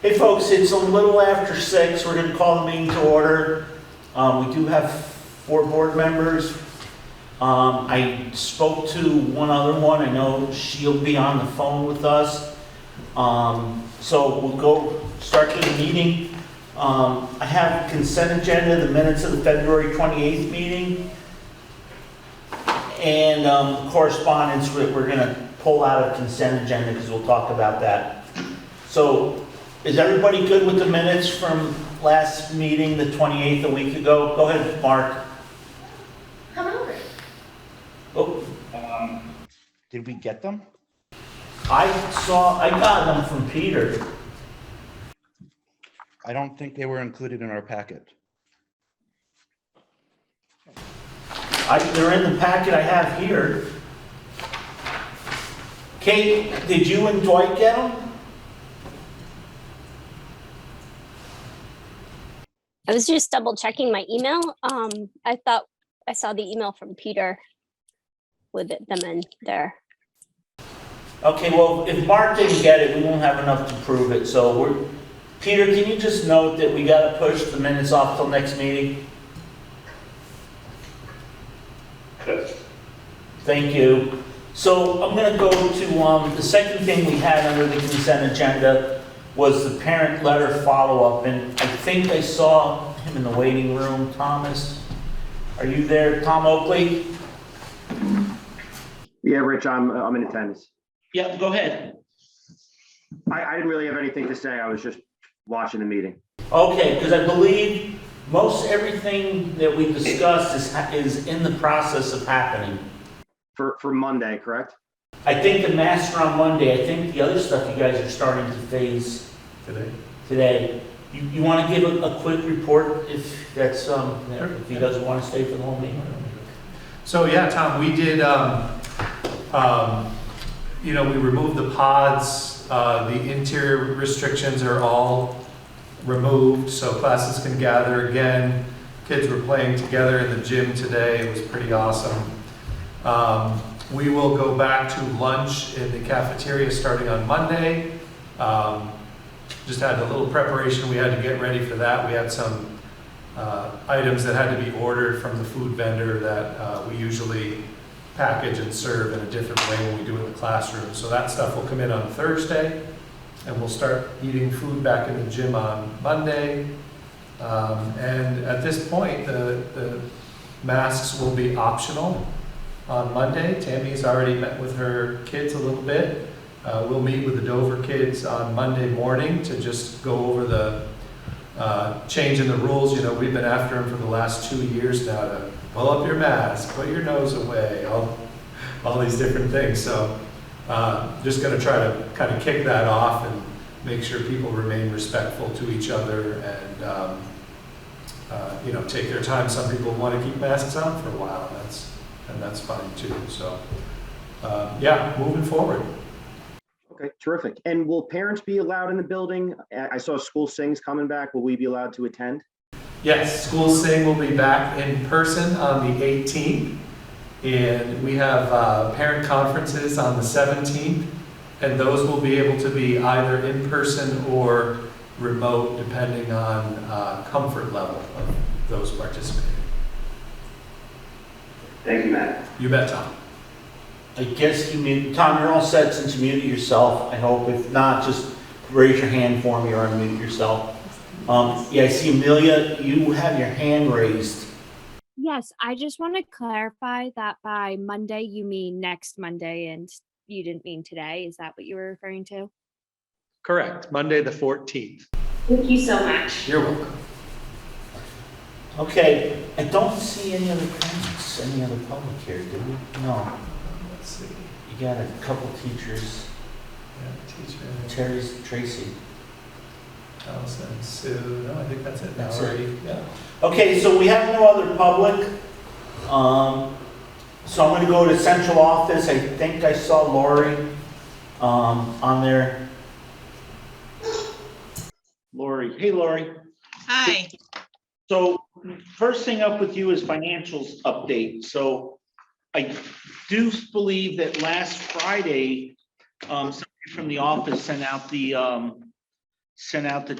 Hey folks, it's a little after 6. We're going to call the meeting to order. We do have 4 board members. I spoke to one other one. I know she'll be on the phone with us. So we'll go start the meeting. I have consent agenda, the minutes of the February 28th meeting. And correspondence we're going to pull out of consent agenda because we'll talk about that. So is everybody good with the minutes from last meeting, the 28th, a week ago? Go ahead, Mark. Come over. Oh, Did we get them? I got them from Peter. I don't think they were included in our packet. They're in the packet I have here. Kate, did you and Dwight get them? I was just double checking my email. I thought I saw the email from Peter with them in there. Okay, well, if Mark didn't get it, we won't have enough to prove it. So Peter, can you just note that we got to push the minutes off till next meeting? Yes. Thank you. So I'm going to go to the second thing we had under the consent agenda was the parent letter follow-up. And I think I saw him in the waiting room. Thomas, are you there? Tom Oakley? Yeah, Rich, I'm in attendance. Yeah, go ahead. I didn't really have anything to say. I was just watching the meeting. Okay, because I believe most everything that we discussed is in the process of happening. For Monday, correct? I think the master on Monday. I think the other stuff you guys are starting to phase today. You want to give a quick report if that's if he doesn't want to stay for the whole meeting? So yeah, Tom, we did, we removed the pods, the interior restrictions are all removed, so classes can gather again. Kids were playing together in the gym today, it was pretty awesome. We will go back to lunch in the cafeteria starting on Monday. Just had a little preparation we had to get ready for that. We had some items that had to be ordered from the food vendor that we usually package and serve in a different way when we do it in the classroom. So that stuff will come in on Thursday, and we'll start eating food back in the gym on Monday. And at this point, the masks will be optional on Monday. Tammy's already met with her kids a little bit. We'll meet with the Dover kids on Monday morning to just go over the change in the rules. You know, we've been after them for the last 2 years now to pull up your mask, put your nose away, all these different things. So just going to try to kind of kick that off and make sure people remain respectful to each other and take their time. Some people want to keep masks on for a while, and that's fine too. So moving forward. Okay, terrific. And will parents be allowed in the building? I saw school sings coming back. Will we be allowed to attend? Yes, School Sing will be back in person on the 18th, and we have parent conferences on the 17th, and those will be able to be either in person or remote, depending on comfort level of those participating. Thank you, Matt. You bet, Tom. I guess Tom, you're all set since you muted yourself. I hope. If not, just raise your hand for me or unmute yourself. I see Amelia, you have your hand raised. Yes, I just want to clarify that by Monday, you mean next Monday and you didn't mean today. Is that what you were referring to? Correct, Monday the 14th. Thank you so much. You're welcome. Okay, I don't see any other comments, any other public here, do we? No. Let's see. You got a couple teachers. Teacher. Tracy. Allison, Sue. No, I think that's it. That's Already. Yeah. Okay, so we have no other public. So I'm going to go to central office. I think I saw Lori on there. Lori. Hey, Lori. Hi. So first thing up with you is financials update. So I do believe that last Friday, somebody from the office sent out the sent out the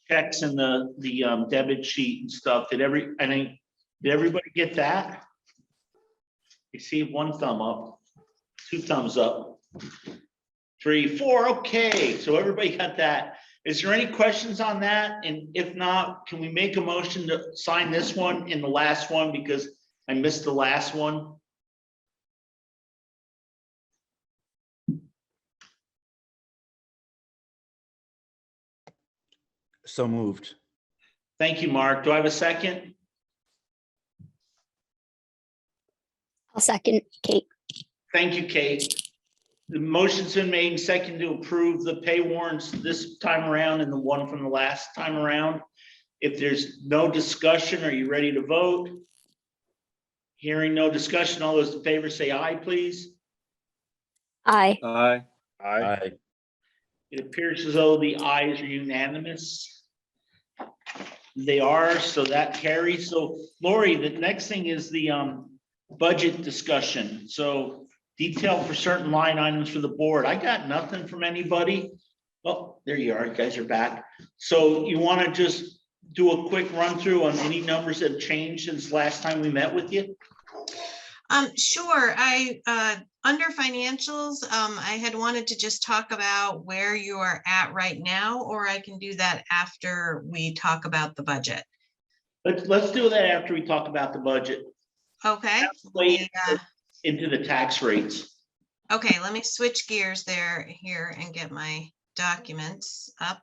checks and the debit sheet and stuff. Did everybody get that? You see one thumb up, two thumbs up, 3, 4, okay, so everybody got that. Is there any questions on that? And if not, can we make a motion to sign this one and the last one because I missed the last one? So moved. Thank you, Mark. Do I have a second? I'll second Kate. Thank you, Kate. The motion's been made and second to approve the pay warrants this time around and the one from the last time around. If there's no discussion, are you ready to vote? Hearing no discussion, all those in favor say aye, please. Aye. Aye. Aye. It appears as though the ayes are unanimous. They are, so that carries. So Lori, the next thing is the budget discussion. So detail for certain line items for the board. I got nothing from anybody. Oh, there you are. You guys are back. So you want to just do a quick run through on any numbers that have changed since last time we met with you? Sure. Under financials, I had wanted to just talk about where you are at right now, or I can do that after we talk about the budget. Let's do that after we talk about the budget. Okay. Into the tax rates. Okay, let me switch gears here and get my documents up.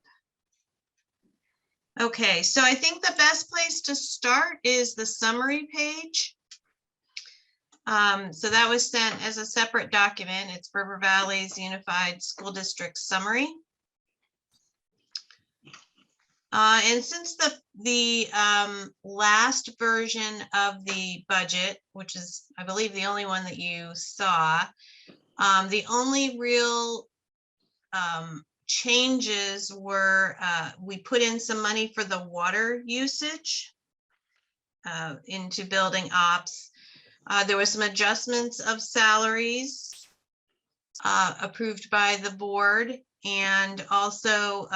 Okay, so I think the best place to start is the summary page. So that was sent as a separate document. It's River Valley's Unified School District Summary. And since the last version of the budget, which is, I believe, the only one that you saw, the only real changes were we put in some money for the water usage into building ops. There were some adjustments of salaries approved by the board, and also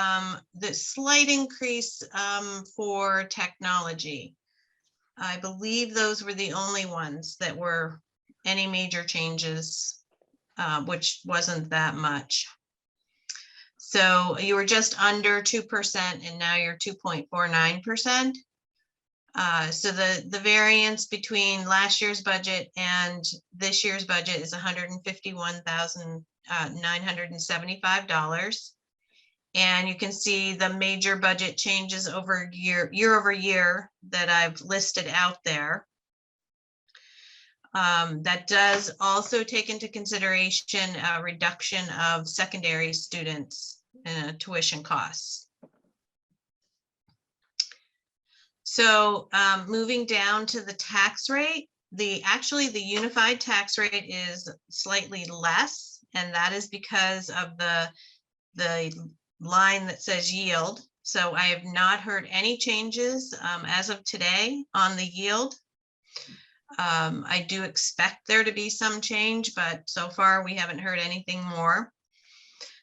the slight increase for technology. I believe those were the only ones that were any major changes, which wasn't that much. So you were just under 2% and now you're 2.49%. So the variance between last year's budget and this year's budget is $151,975. And you can see the major budget changes over year over year that I've listed out there. That does also take into consideration a reduction of secondary students and tuition costs. So moving down to the tax rate, actually the unified tax rate is slightly less, and that is because of the line that says yield. So I have not heard any changes as of today on the yield. I do expect there to be some change, but so far we haven't heard anything more.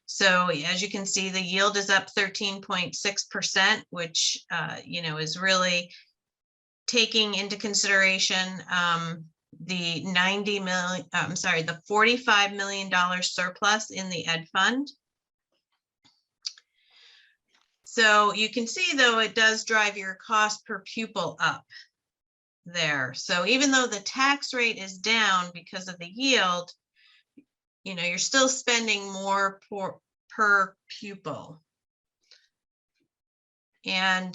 So as you can see, the yield is up 13.6%, which is really taking into consideration the the $45 million surplus in the ed fund. So you can see, though, it does drive your cost per pupil up there. So even though the tax rate is down because of the yield, you're still spending more per pupil. And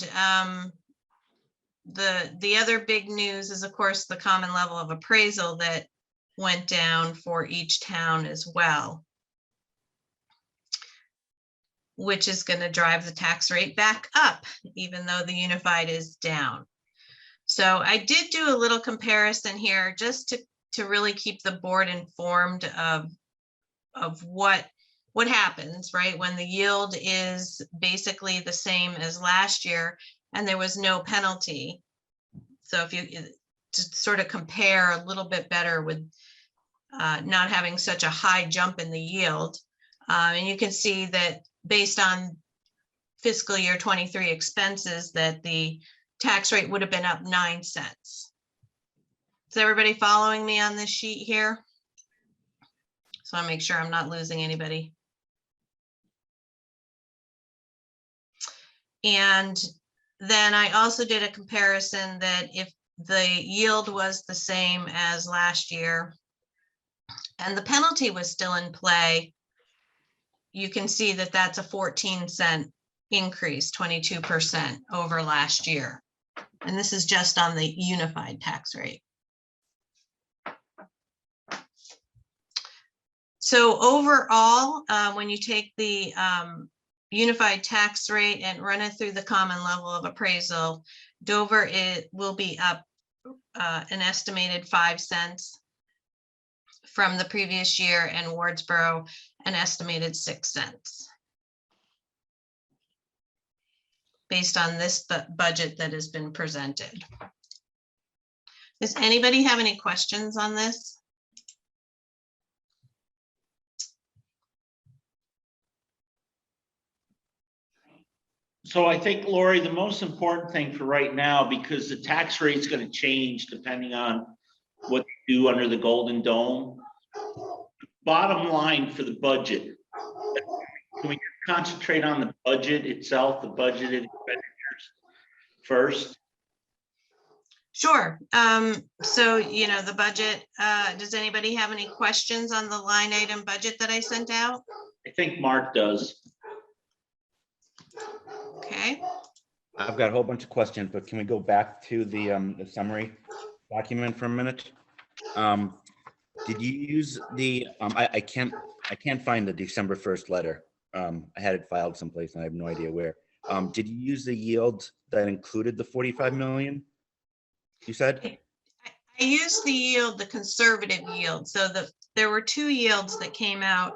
the other big news is, of course, the common level of appraisal that went down for each town as well, which is going to drive the tax rate back up, even though the unified is down. So I did do a little comparison here just to really keep the board informed of what happens, right, when the yield is basically the same as last year and there was no penalty. So if you just sort of compare a little bit better with not having such a high jump in the yield, And you can see that based on fiscal year 23 expenses, that the tax rate would have been up 9 cents. Is everybody following me on this sheet here? So I'll make sure I'm not losing anybody. And then I also did a comparison that if the yield was the same as last year and the penalty was still in play, you can see that that's a 14-cent increase, 22% over last year. And this is just on the unified tax rate. So overall, when you take the unified tax rate and run it through the common level of appraisal, Dover will be up an estimated 5 cents from the previous year, and Wardsboro an estimated 6 cents. Based on this budget that has been presented. Does anybody have any questions on this? So I think, Lori, the most important thing for right now, because the tax rate's going to change depending on what you do under the Golden Dome. Bottom line for the budget, can we concentrate on the budget itself, the budgeted expenditures first? Sure. So, you know, the budget, does anybody have any questions on the line item budget that I sent out? I think Mark does. Okay. I've got a whole bunch of questions, but can we go back to the summary document for a minute? Did you use the, I can't find the December 1st letter. I had it filed someplace and I have no idea where. Did you use the yield that included the 45 million? You said? I used the yield, the conservative yield. So there were 2 yields that came out,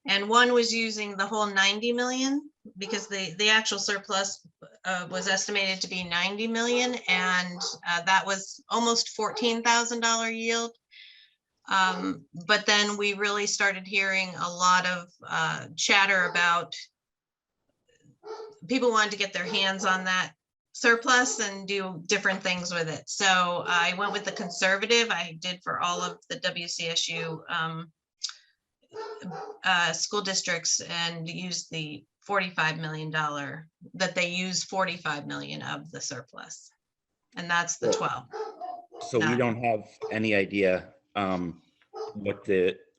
and one was using the whole 90 million because the actual surplus was estimated to be 90 million, and that was almost $14,000 yield. But then we really started hearing a lot of chatter about people wanted to get their hands on that surplus and do different things with it. So I went with the conservative. I did for all of the WCSU school districts and used the $45 million that they use 45 million of the surplus. And that's the 12. So we don't have any idea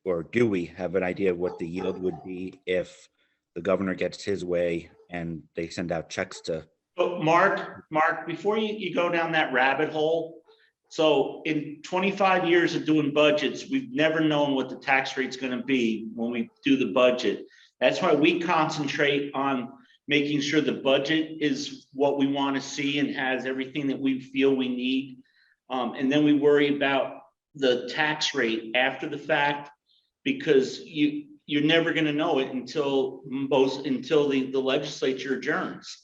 or do we have an idea what the yield would be if the governor gets his way and they send out checks to? But Mark, before you go down that rabbit hole, so in 25 years of doing budgets, we've never known what the tax rate's going to be when we do the budget. That's why we concentrate on making sure the budget is what we want to see and has everything that we feel we need. And then we worry about the tax rate after the fact, because you're never going to know it until the legislature adjourns.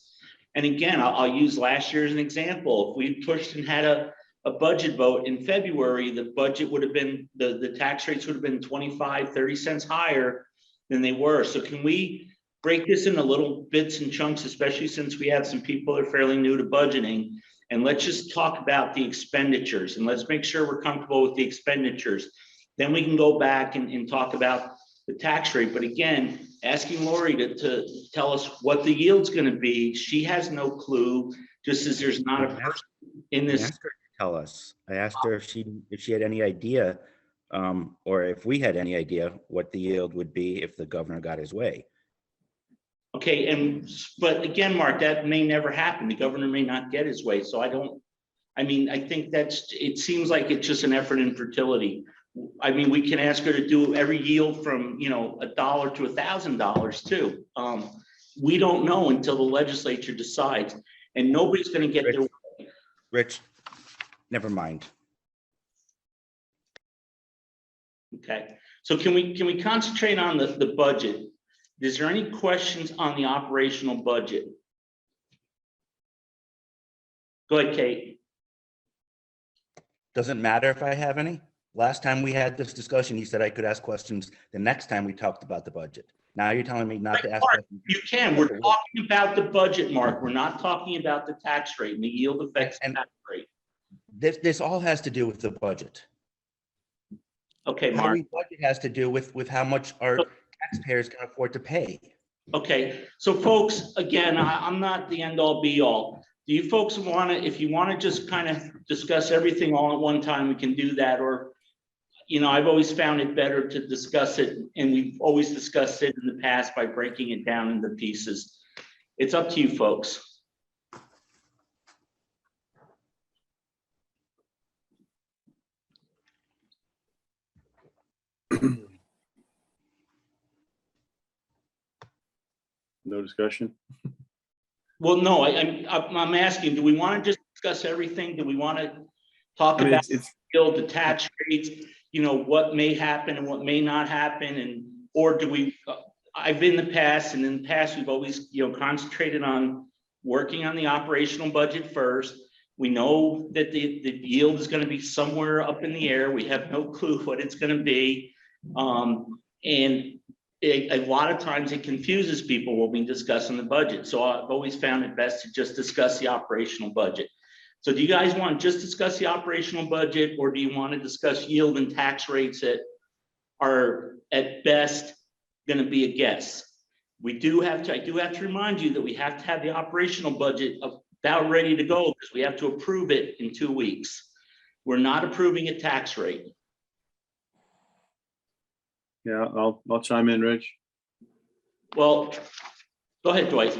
And again, I'll use last year as an example. If we pushed and had a budget vote in February, the budget would have been, the tax rates would have been 25, 30 cents higher than they were. So can we break this into little bits and chunks, especially since we have some people that are fairly new to budgeting, and let's just talk about the expenditures and let's make sure we're comfortable with the expenditures. Then we can go back and talk about the tax rate. But again, asking Lori to tell us what the yield's going to be, she has no clue, just as there's not a person in this. I asked her to tell us. I asked her if she had any idea, or if we had any idea what the yield would be if the governor got his way. Okay, but again, Mark, that may never happen. The governor may not get his way. So I think it seems like it's just an effort in fertility. I mean, we can ask her to do every yield from, $1 to $1,000 too. We don't know until the legislature decides, and nobody's going to get their way. Rich, never mind. Okay, so can we concentrate on the budget? Is there any questions on the operational budget? Go ahead, Kate. Doesn't matter if I have any. Last time we had this discussion, you said I could ask questions the next time we talked about the budget. Now you're telling me not to ask Mark, questions. you can. We're talking about the budget, Mark. We're not talking about the tax rate and the yield affects And- tax rate. This all has to do with the budget. Okay, How Mark. we budget has to do with how much our taxpayers can afford to pay. Okay, so folks, again, I'm not the end all be all. Do you folks want to, if you want to just kind of discuss everything all at one time, we can do that. Or, you know, I've always found it better to discuss it, and we've always discussed it in the past by breaking it down into pieces. It's up to you folks. No discussion? Well, no, I'm asking, do we want to just discuss everything? Do we want to talk I mean, about it's the tax rates, you know, what may happen and what may not happen, and, or do we, I've in the past, and in the past, we've always, you know, concentrated on working on the operational budget first. We know that the yield is going to be somewhere up in the air. We have no clue what it's going to be. And a lot of times it confuses people when we discuss the budget. So I've always found it best to just discuss the operational budget. So do you guys want to just discuss the operational budget, or do you want to discuss yield and tax rates that are at best going to be a guess? I do have to remind you that we have to have the operational budget about ready to go because we have to approve it in 2 weeks. We're not approving a tax rate. Yeah, I'll chime in, Rich. Well, go ahead, Dwight.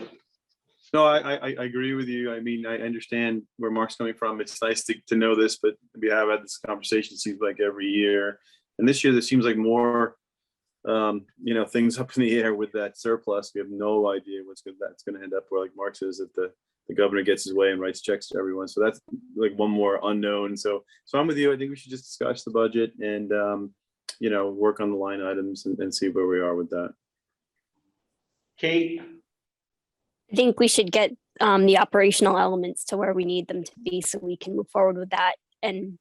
No, I agree with you. I mean, I understand where Mark's coming from. It's nice to know this, but we have had this conversation, seems like every year. And this year, there seems like more, you know, things up in the air with that surplus. We have no idea that's going to end up where, like Mark says, that the governor gets his way and writes checks to everyone. So that's like one more unknown. So I'm with you. I think we should just discuss the budget and, you know, work on the line items and see where we are with that. Kate? I think we should get the operational elements to where we need them to be so we can move forward with that. And,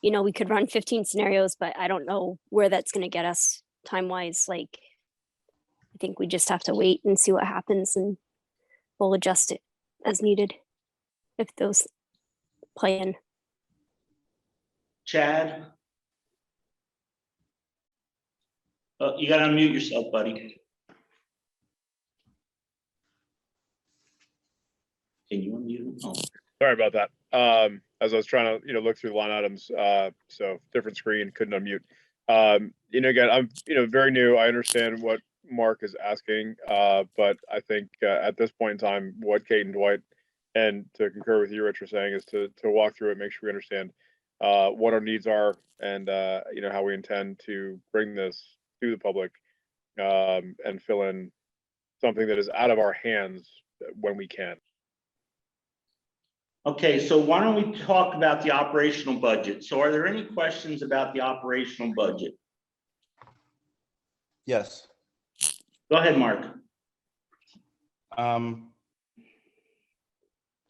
you know, we could run 15 scenarios, but I don't know where that's going to get us time-wise. Like, I think we just have to wait and see what happens, and we'll adjust it as needed if those play in. Chad? You got to unmute yourself, buddy. Can you unmute him? Oh. Sorry about that. As I was trying to, look through the line items, so different screen, couldn't unmute. Again, I'm, very new. I understand what Mark is asking, but I think at this point in time, what Kate and Dwight, and to concur with you, Rich, are saying is to walk through it, make sure we understand what our needs are, and how we intend to bring this to the public, and fill in something that is out of our hands when we can. Okay, so why don't we talk about the operational budget? So are there any questions about the operational budget? Yes. Go ahead, Mark.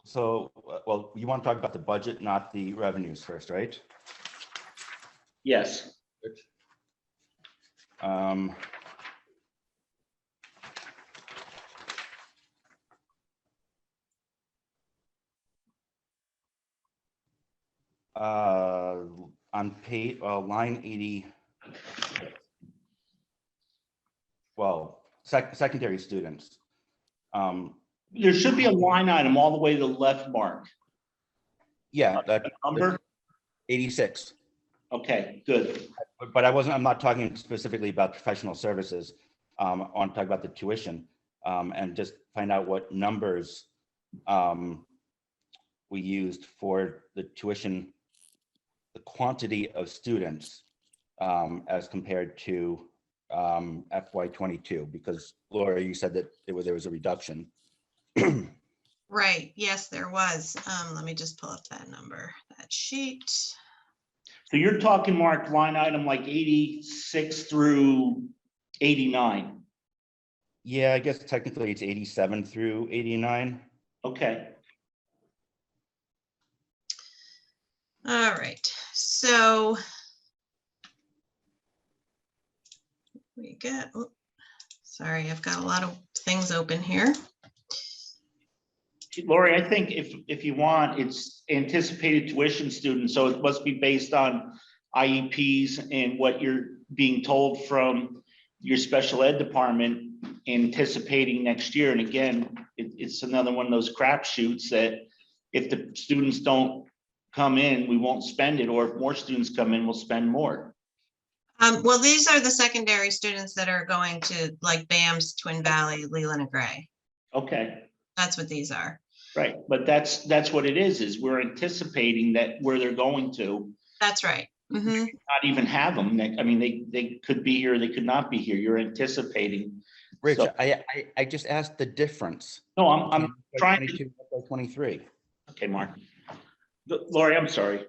So, well, you want to talk about the budget, not the revenues first, right? Yes. On line 80, well, secondary students. There should be a line item all the way to the left, Mark. Yeah, that Number? 86. Okay, good. But I'm not talking specifically about professional services. I want to talk about the tuition, and just find out what numbers we used for the tuition, the quantity of students as compared to FY22, because Laura, you said that there was a reduction. Right, yes, there was. Let me just pull up that number, that sheet. So you're talking, Mark, line item like 86 through 89. Yeah, I guess technically it's 87 through 89. Okay. All right, so Sorry, I've got a lot of things open here. Lori, I think if you want, it's anticipated tuition students, so it must be based on IEPs and what you're being told from your special ed department anticipating next year. And again, it's another one of those crapshoots that if the students don't come in, we won't spend it, or if more students come in, we'll spend more. Well, these are the secondary students that are going to like BAMS, Twin Valley, Leland and Gray. Okay. That's what these are. Right, but that's what it is we're anticipating that where they're going to. That's right. Mm-hmm. Not even have them. I mean, they could be here, they could not be here. You're anticipating. Rich, So- I just asked the difference. No, I'm trying to. 22, 23. Okay, Mark. Lori, I'm sorry.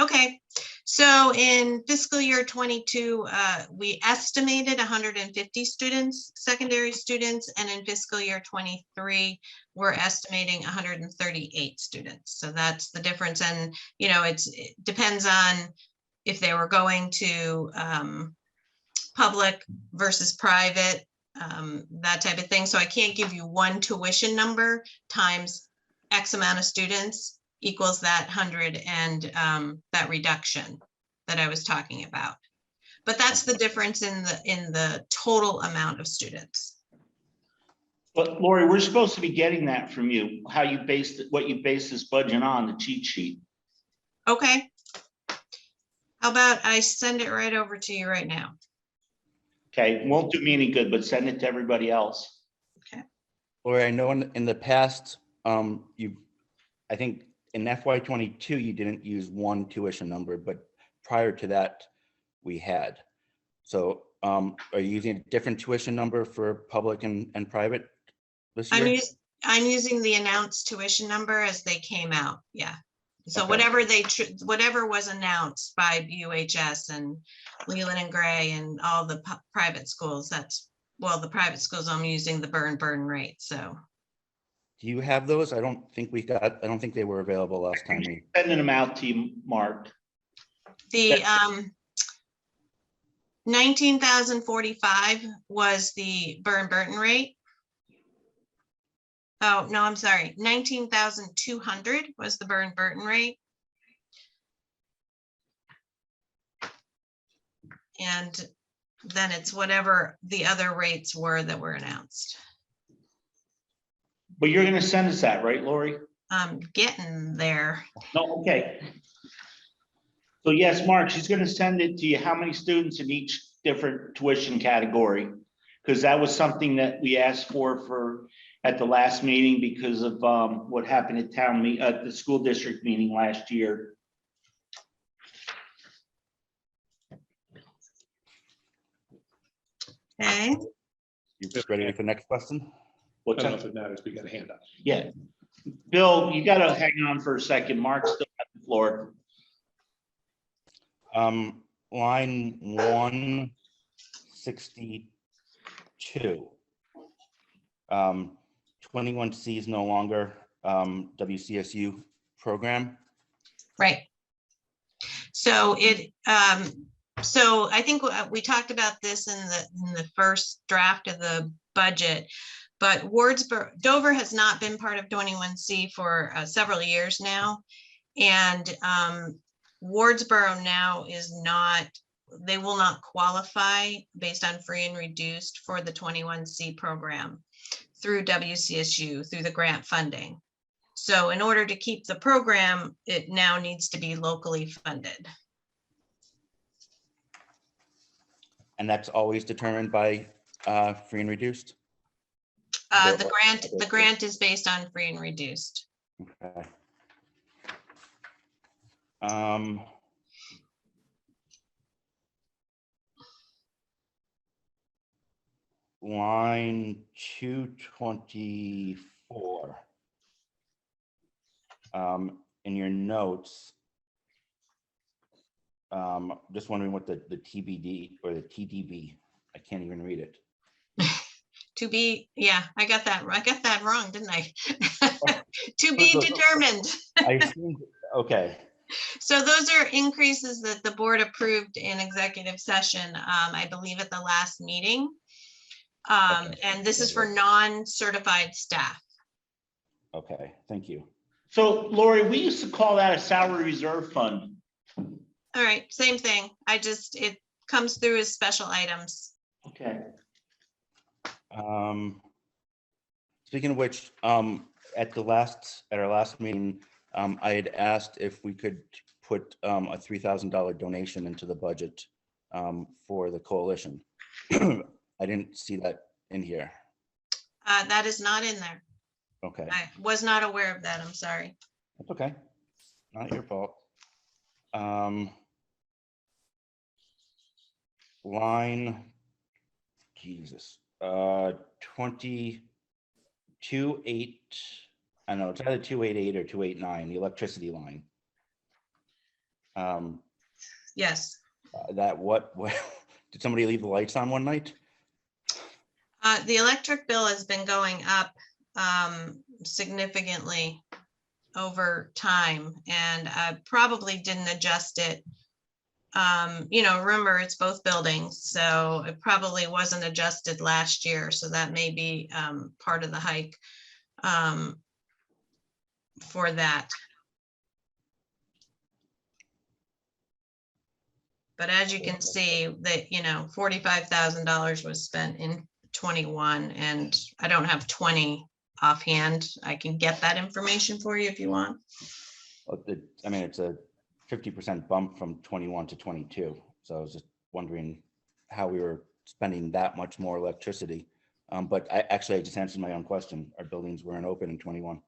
Okay, so in fiscal year 22, we estimated 150 students, secondary students, and in fiscal year 23, we're estimating 138 students. So that's the difference. And, you know, it depends on if they were going to public versus private, that type of thing. So I can't give you one tuition number times X amount of students equals that 100 and that reduction that I was talking about. But that's the difference in the total amount of students. But Lori, we're supposed to be getting that from you, how you based it, what you based this budget on, the cheat sheet. Okay. How about I send it right over to you right now? Okay, Won't do me any good, but send it to everybody else. Okay. Lori, I know in the past, I think in FY22, you didn't use one tuition number, but prior to that, we had. So are you using a different tuition number for public and private this year? I'm using the announced tuition number as they came out. Yeah. So Okay. whatever was announced by UHS and Leland and Gray and all the private schools, the private schools, I'm using the burn rate. So. Do you have those? I don't think they were available last time. Sending them out to you, Mark. The 19,045 was the Burton rate. Oh, no, I'm sorry. 19,200 was the Burton rate. And then it's whatever the other rates were that were announced. But you're going to send us that, right, Lori? I'm getting there. No, okay. So yes, Mark, she's going to send it to you. How many students in each different tuition category? Because that was something that we asked for at the last meeting because of what happened at the school district meeting last year. Okay. You ready for the next question? I What's don't know that? if it matters, we got a hand up. Yeah. Bill, you got to hang on for a second. Mark's still at the floor. Line 162. 21C is no longer WCSU program. Right. So so I think we talked about this in the first draft of the budget, but Dover has not been part of 21C for several years now. And Wardsboro now they will not qualify based on free and reduced for the 21C program through WCSU, through the grant funding. So in order to keep the program, it now needs to be locally funded. And that's always determined by free and reduced? The grant is based on free and reduced. Okay. Line 224. In your notes, just wondering what the TBD or the TDB, I can't even read it. To be, yeah, I got that wrong, didn't I? To be determined. I assumed, okay. So those are increases that the board approved in executive session, I believe at the last meeting. Okay. And this is for non-certified staff. Okay, thank you. So Lori, we used to call that a salary reserve fund. All right, same thing. It comes through as special items. Okay. Speaking of which, at our last meeting, I had asked if we could put a $3,000 donation into the budget for the coalition. I didn't see that in here. That is not in there. Okay, I was not aware of that. I'm sorry. that's okay. Not your fault. Line, Jesus, 22.8. I know it's either 288 or 289, the electricity line. Yes. What did somebody leave the lights on one night? The electric bill has been going up significantly over time, and I probably didn't adjust it. Remember, it's both buildings, so it probably wasn't adjusted last year, so that may be part of the hike for that. But as you can see, that $45,000 was spent in 21, and I don't have 20 offhand. I can get that information for you if you want. I mean, it's a 50% bump from 21 to 22. So I was just wondering how we were spending that much more electricity. But I just answered my own question. Our buildings weren't open in 21.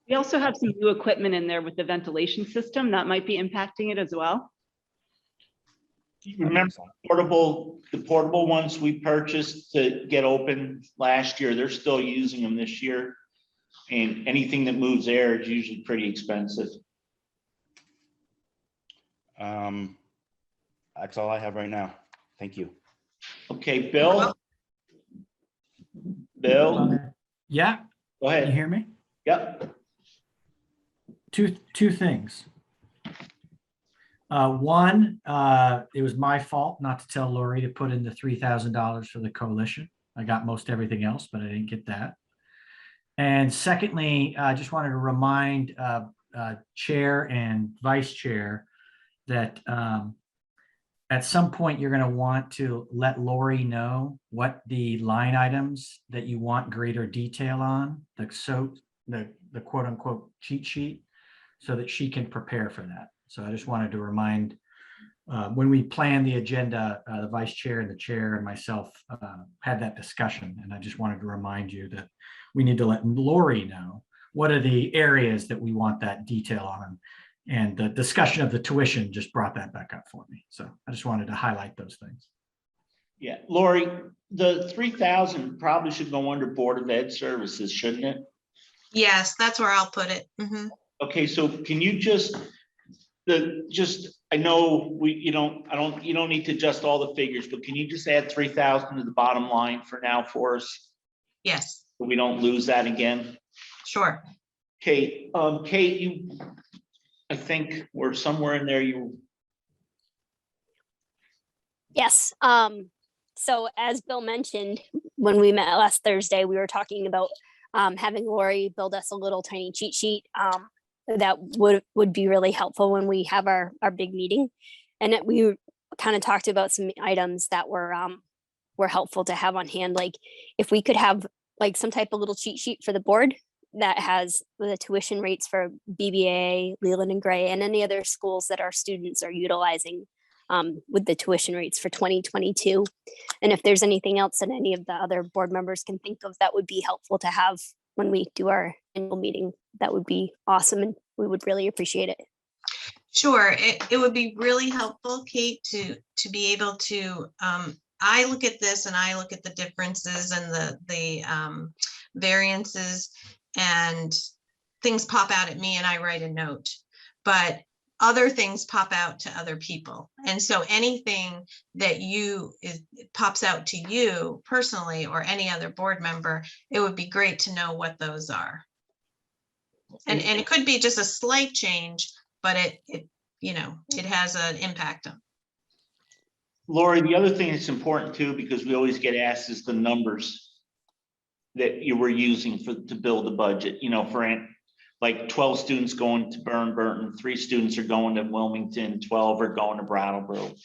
We also have some new equipment in there with the ventilation system that might be impacting it as well. Remember the portable ones we purchased to get open last year? They're still using them this year. And anything that moves air is usually pretty expensive. That's all I have right now. Thank you. Okay, Bill? Bill? Yeah, Go can you ahead. hear me? Yep. Two things. One, it was my fault not to tell Lori to put in the $3,000 for the coalition. I got most everything else, but I didn't get that. And secondly, I just wanted to remind Chair and Vice Chair that at some point you're going to want to let Lori know what the line items that you want greater detail on, the quote unquote cheat sheet, so that she can prepare for that. So I just wanted to remind, when we plan the agenda, the Vice Chair and the Chair and myself had that discussion, and I just wanted to remind you that we need to let Lori know what are the areas that we want that detail on. And the discussion of the tuition just brought that back up for me. So I just wanted to highlight those things. Yeah, Lori, the 3,000 probably should go under Board of Ed Services, shouldn't it? Yes, that's where I'll put it. Mhm. Okay, so can you I know you don't need to adjust all the figures, but can you just add 3,000 to the bottom line for now for us? Yes, So we don't lose that again. sure. Okay, Kate, I think we're somewhere in there. Yes. So as Bill mentioned, when we met last Thursday, we were talking about having Lori build us a little tiny cheat sheet that would be really helpful when we have our big meeting. And we kind of talked about some items that were helpful to have on hand. Like if we could have like some type of little cheat sheet for the board that has the tuition rates for BBA, Leland and Gray, and any other schools that our students are utilizing with the tuition rates for 2022. And if there's anything else that any of the other board members can think of that would be helpful to have when we do our annual meeting, that would be awesome, and we would really appreciate it. Sure, it would be really helpful, Kate, to be able to, I look at this and I look at the differences and the variances, and things pop out at me and I write a note, but other things pop out to other people. And so anything that pops out to you personally or any other board member, it would be great to know what those are. And it could be just a slight change, but it has an impact. Lori, the other thing that's important too, because we always get asked, is the numbers that you were using to build a budget, you know, like 12 students going to Burton, 3 students are going to Wilmington, 12 are going to Brattleboro.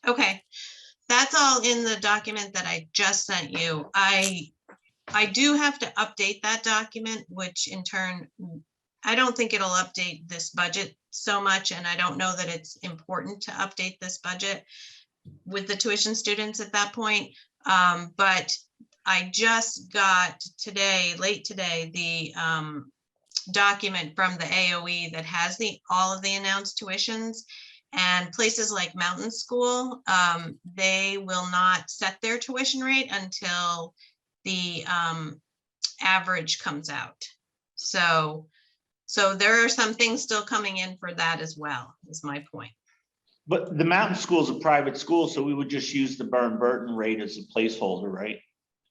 Okay, that's all in the document that I just sent you. I do have to update that document, which in turn, I don't think it'll update this budget so much, and I don't know that it's important to update this budget with the tuition students at that point. But I just got today, late today, the document from the AOE that has all of the announced tuitions. And places like Mountain School, they will not set their tuition rate until the average comes out. So there are some things still coming in for that as well, is my point. But the Mountain School is a private school, so we would just use the Burton rate as a placeholder, right?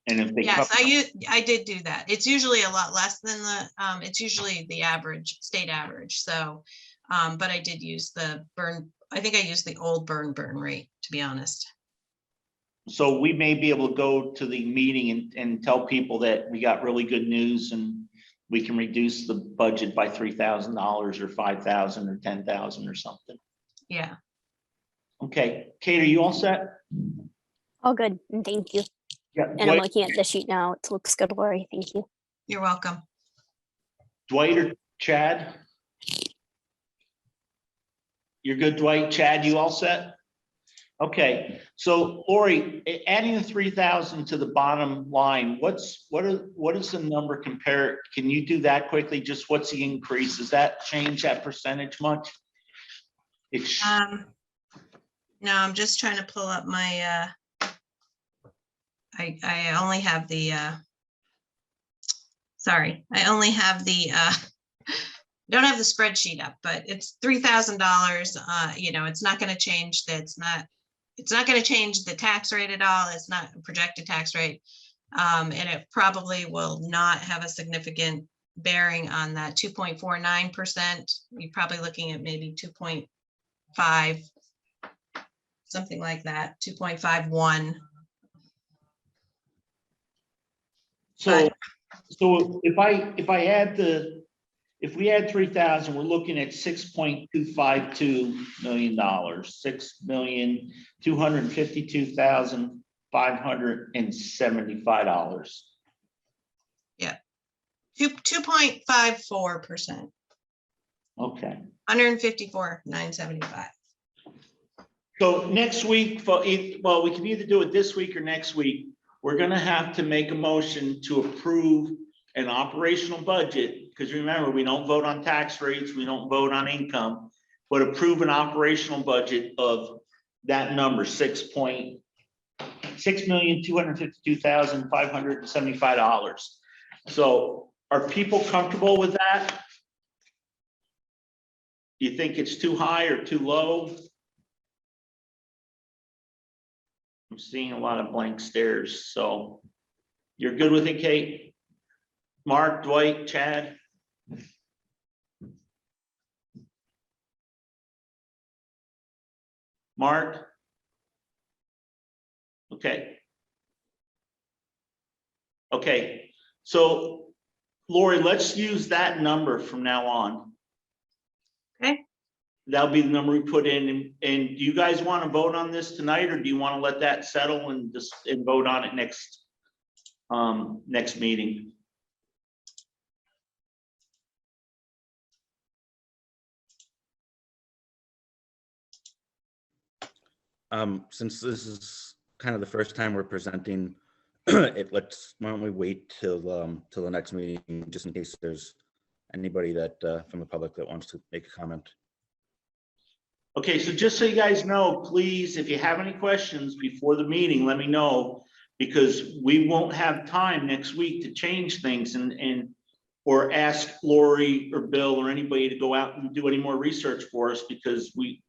And if they Yes, I did do that. It's usually a lot less than it's usually the average, state average. So, but I did use I think I used the old Burton rate, to be honest. So we may be able to go to the meeting and tell people that we got really good news and we can reduce the budget by $3,000 or $5,000 or $10,000 or something. Yeah. Okay, Kate, are you all set? All good, and thank you. Yeah, And I'm looking at the sheet now. It looks good, Lori. Thank you. You're welcome. Dwight or Chad? You're good, Dwight. Chad, you all set? Okay, so Lori, adding the 3,000 to the bottom line, what is the number compare? Can you do that quickly? Just what's the increase? Does that change that percentage much? No, I'm just trying to pull up my I only have the sorry, I only have the don't have the spreadsheet up, but it's $3,000. You know, it's not going to change that. It's not going to change the tax rate at all. It's not a projected tax rate. And it probably will not have a significant bearing on that 2.49%. You're probably looking at maybe 2.5, something like that, 2.51. So if we add 3,000, we're looking at $6.252 million, $6,252,575. Yeah, 2.54%. Okay. 154,975. So next week, well, we can either do it this week or next week. We're going to have to make a motion to approve an operational budget, because remember, we don't vote on tax rates, we don't vote on income, but approve an operational budget of that number, $6,252,575. So are people comfortable with that? Do you think it's too high or too low? I'm seeing a lot of blank stares, so you're good with it, Kate? Mark, Dwight, Chad? Mark? Okay. Okay, so Lori, let's use that number from now on. Okay. That'll be the number we put in. And do you guys want to vote on this tonight, or do you want to let that settle and just vote on it next meeting? Since this is kind of the first time we're presenting it, why don't we wait till the next meeting, just in case there's anybody that from the public that wants to make a comment. Okay, so just so you guys know, please, if you have any questions before the meeting, let me know, because we won't have time next week to change things or ask Lori or Bill or anybody to go out and do any more research for us, because we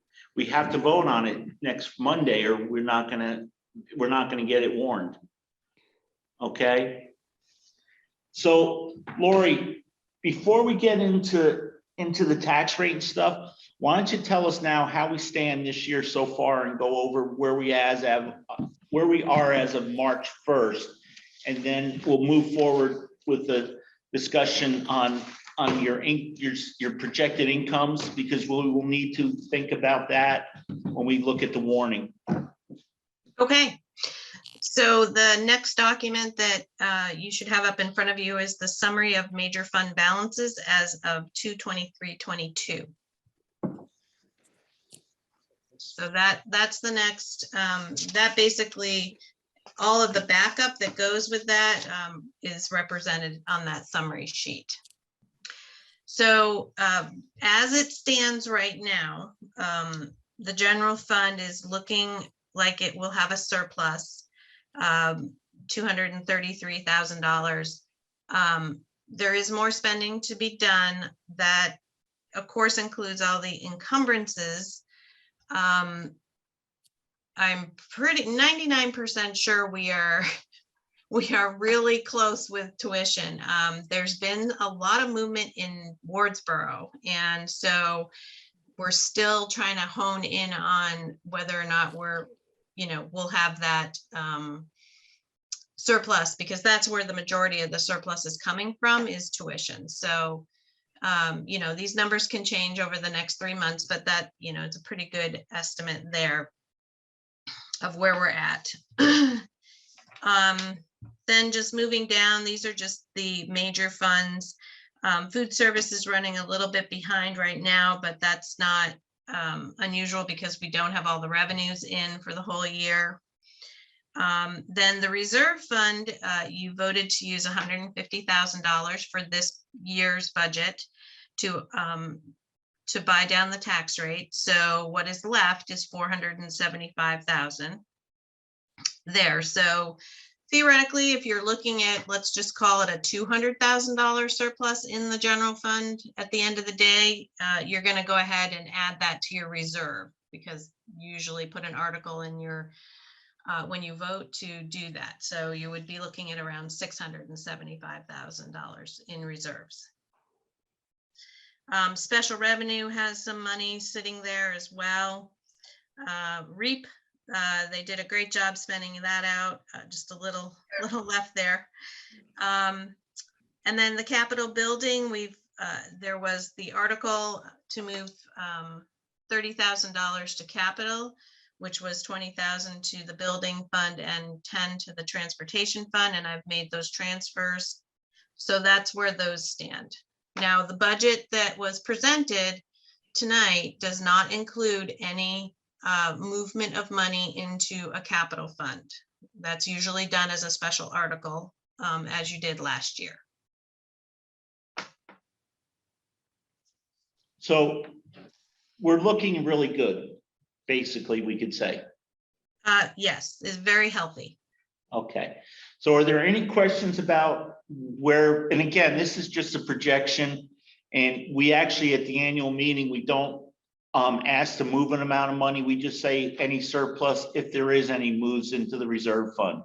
have to vote on it next Monday, or we're not gonna get it warned. Okay. So Lori, before we get into the tax rate and stuff, why don't you tell us now how we stand this year so far and go over where we are as of March 1st, and then we'll move forward with the discussion on your projected incomes, because we will need to think about that when we look at the warning. Okay. So the next document that you should have up in front of you is the summary of major fund balances as of 2/23/22. So that's the next, that basically, all of the backup that goes with that is represented on that summary sheet. So as it stands right now, the general fund is looking like it will have a surplus, $233,000. There is more spending to be done. That, of course, includes all the encumbrances. I'm pretty 99% sure we are really close with tuition. There's been a lot of movement in Wardsboro, and so we're still trying to hone in on whether or not we'll have that surplus, because that's where the majority of the surplus is coming from, is tuition. So these numbers can change over the next 3 months, but that, it's a pretty good estimate there of where we're at. Then just moving down, these are just the major funds. Food service is running a little bit behind right now, but that's not unusual because we don't have all the revenues in for the whole year. Then the reserve fund, you voted to use $150,000 for this year's budget to buy down the tax rate. So what is left is $475,000 there. So theoretically, if you're looking at, let's just call it a $200,000 surplus in the general fund at the end of the day, you're going to go ahead and add that to your reserve, because you usually put an article in your when you vote to do that. So you would be looking at around $675,000 in reserves. Special revenue has some money sitting there as well. REAP, they did a great job spending that out, just a little left there. And then the Capitol building, there was the article to move $30,000 to Capitol, which was $20,000 to the building fund and $10,000 to the transportation fund, and I've made those transfers. So that's where those stand. Now, the budget that was presented tonight does not include any movement of money into a capital fund. That's usually done as a special article, as you did last year. So we're looking really good, basically, we could say. Yes, it's very healthy. Okay, so are there any questions about where, and again, this is just a projection, and we actually, at the annual meeting, we don't ask to move an amount of money. We just say any surplus, if there is any, moves into the reserve fund.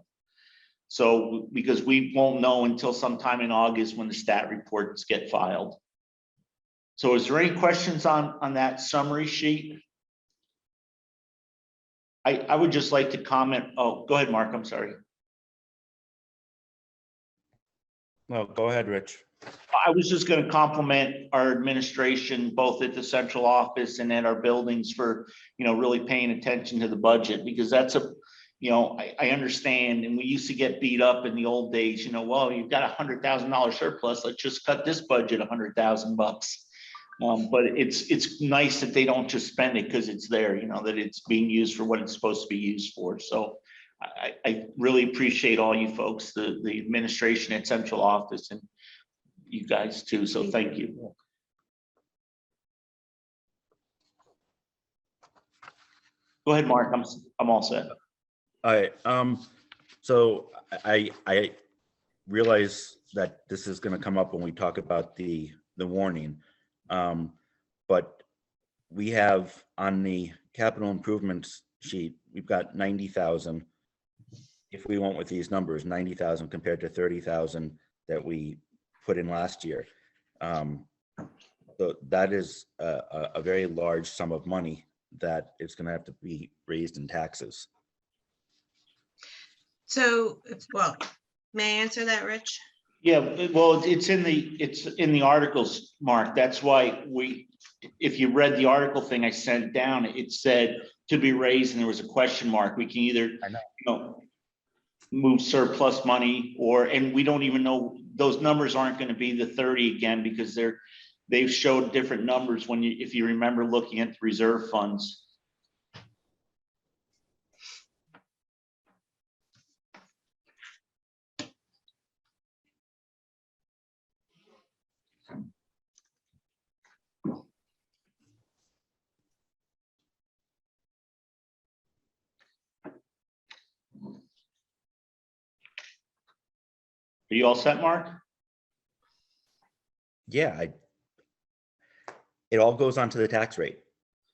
So, because we won't know until sometime in August when the stat reports get filed. So is there any questions on that summary sheet? I would just like to comment. Oh, go ahead, Mark, I'm sorry. No, go ahead, Rich. I was just going to compliment our administration, both at the central office and at our buildings, for, really paying attention to the budget, because that's I understand, and we used to get beat up in the old days, well, you've got $100,000 surplus, let's just cut this budget $100,000 bucks. But it's nice that they don't just spend it because it's there, that it's being used for what it's supposed to be used for. So I really appreciate all you folks, the administration at central office, and you guys too. So thank you. Go ahead, Mark. I'm all set. All right. So I realize that this is going to come up when we talk about the warning. But we have on the capital improvements sheet, we've got 90,000. If we went with these numbers, 90,000 compared to 30,000 that we put in last year. So that is a very large sum of money that is going to have to be raised in taxes. So, well, may I answer that, Rich? Yeah, well, it's in the articles, Mark. That's why if you read the article thing I sent down, it said to be raised and there was a question mark. We can either, move surplus money and we don't even know, those numbers aren't going to be the 30 again because they've showed different numbers if you remember looking at the reserve funds. Are you all set, Mark? Yeah, it all goes onto the tax rate,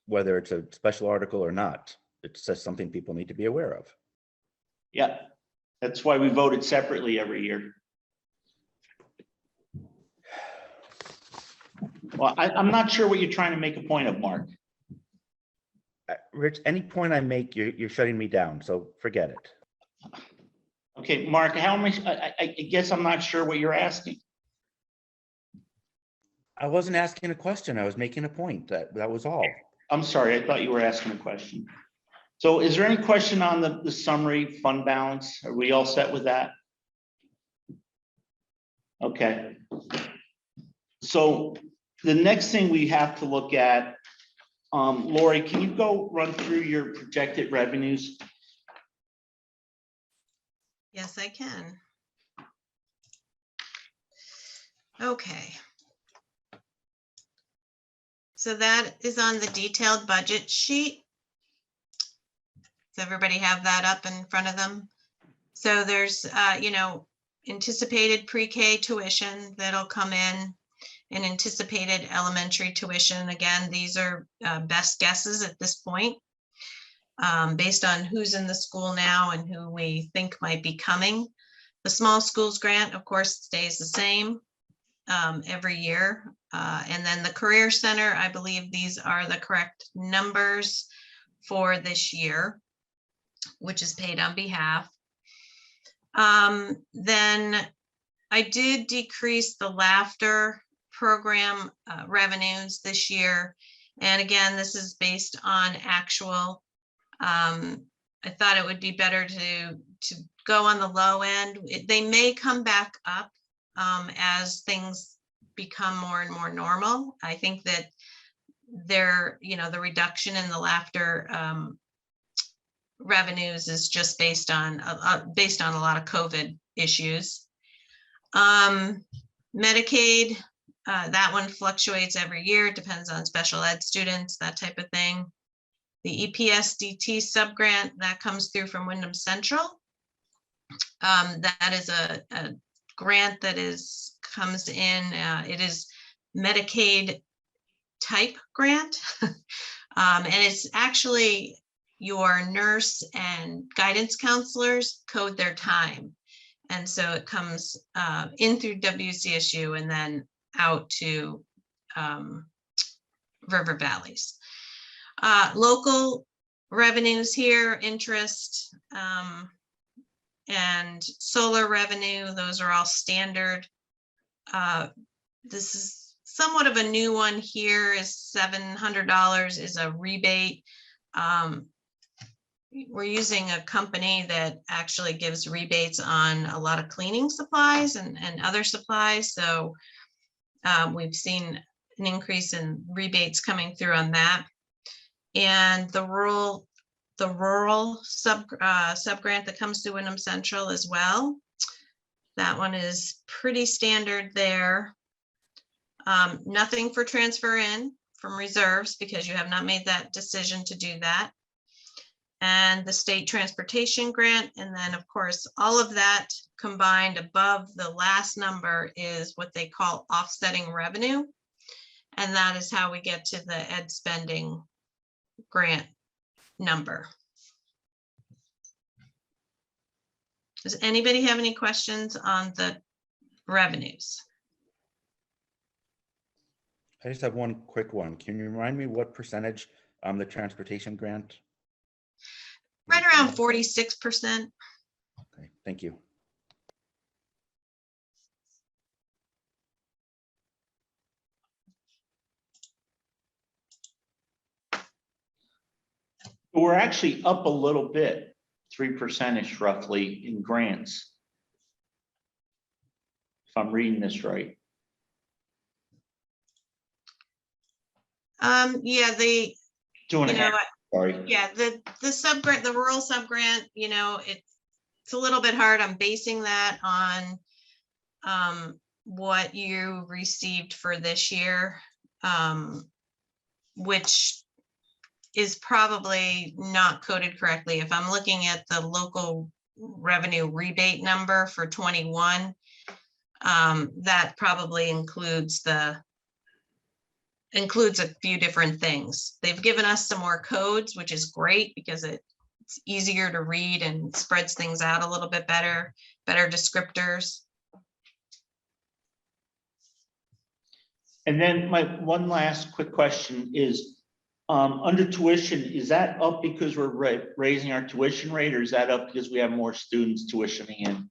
whether it's a special article or not. It's just something people need to be aware of. Yeah, that's why we voted separately every year. Well, I'm not sure what you're trying to make a point of, Mark. Rich, any point I make, you're shutting me down, so forget it. Okay, Mark, how much? I guess I'm not sure what you're asking. I wasn't asking a question. I was making a point. That was all. I'm sorry. I thought you were asking a question. So is there any question on the summary fund balance? Are we all set with that? Okay. So the next thing we have to look at, Lori, can you go run through your projected revenues? Yes, I can. Okay. So that is on the detailed budget sheet. Does everybody have that up in front of them? So there's, anticipated pre-K tuition that'll come in and anticipated elementary tuition. Again, these are best guesses at this point, based on who's in the school now and who we think might be coming. The small schools grant, of course, stays the same every year. And then the Career Center, I believe these are the correct numbers for this year, which is paid on behalf. Then I did decrease the laughter program revenues this year. And again, this is based on actual. I thought it would be better to go on the low end. They may come back up as things become more and more normal. I think that the reduction in the laughter revenues is just based on a lot of COVID issues. Medicaid, that one fluctuates every year, depends on special ed students, that type of thing. The EPSDT subgrant that comes through from Wyndham Central. That is a grant that comes in. It is Medicaid type grant, and it's actually your nurse and guidance counselors code their time. And so it comes in through WCSU and then out to River Valleys. Local revenues here, interest and solar revenue, those are all standard. This is somewhat of a new one here, is $700 is a rebate. We're using a company that actually gives rebates on a lot of cleaning supplies and other supplies. So we've seen an increase in rebates coming through on that. And the rural subgrant that comes through Wyndham Central as well. That one is pretty standard there. Nothing for transfer in from reserves because you have not made that decision to do that. And the state transportation grant. And then of course, all of that combined above the last number is what they call offsetting revenue. And that is how we get to the ed spending grant number. Does anybody have any questions on the revenues? I just have one quick one. Can you remind me what percentage the transportation grant? Right around 46%. Okay, thank you. We're actually up a little bit, 3% roughly in grants. If I'm reading this right. Yeah, the, Two and a you know, half, sorry. yeah, the sub-grant, the rural sub-grant, you know, it's a little bit hard. I'm basing that on what you received for this year, which is probably not coded correctly. If I'm looking at the local revenue rebate number for 21, that probably includes a few different things. They've given us some more codes, which is great because it's easier to read and spreads things out a little bit better descriptors. And then my one last quick question is, under tuition, is that up because we're raising our tuition rate, or is that up because we have more students tuitioning in?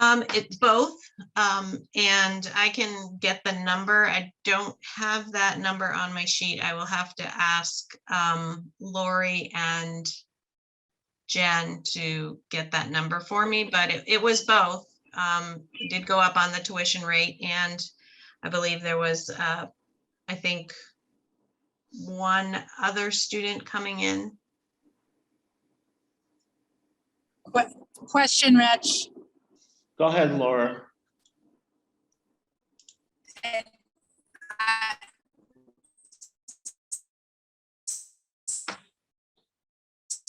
It's both, and I can get the number. I don't have that number on my sheet. I will have to ask Lori and Jen to get that number for me, but it was both. It did go up on the tuition rate, and I believe there was, I think, one other student coming in. Question, Rich. Go ahead, Laura.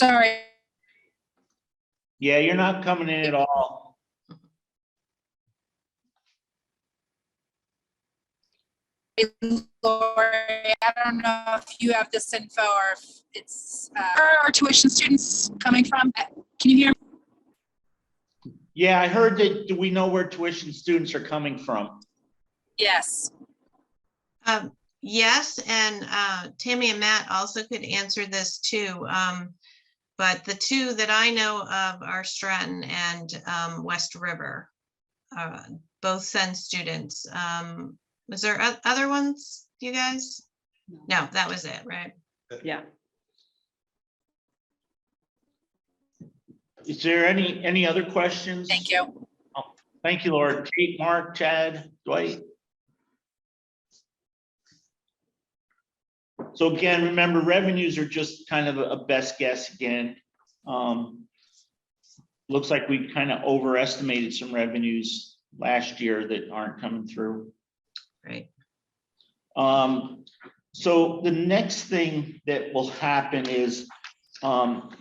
Sorry. Yeah, you're not coming in at all. Lori, I don't know if you have this info or if it's where are tuition students coming from? Can you hear me? Yeah, I heard that. Do we know where tuition students are coming from? Yes. Yes, and Tammy and Matt also could answer this too. But the two that I know of are Stratton and West River. Both send students. Was there other ones, you guys? No, that was it, right? Yeah. Is there any other questions? Thank you. Oh, thank you, Laura. Kate, Mark, Chad, Dwight. So again, remember, revenues are just kind of a best guess again. Looks like we kind of overestimated some revenues last year that aren't coming through. Right. So the next thing that will happen is,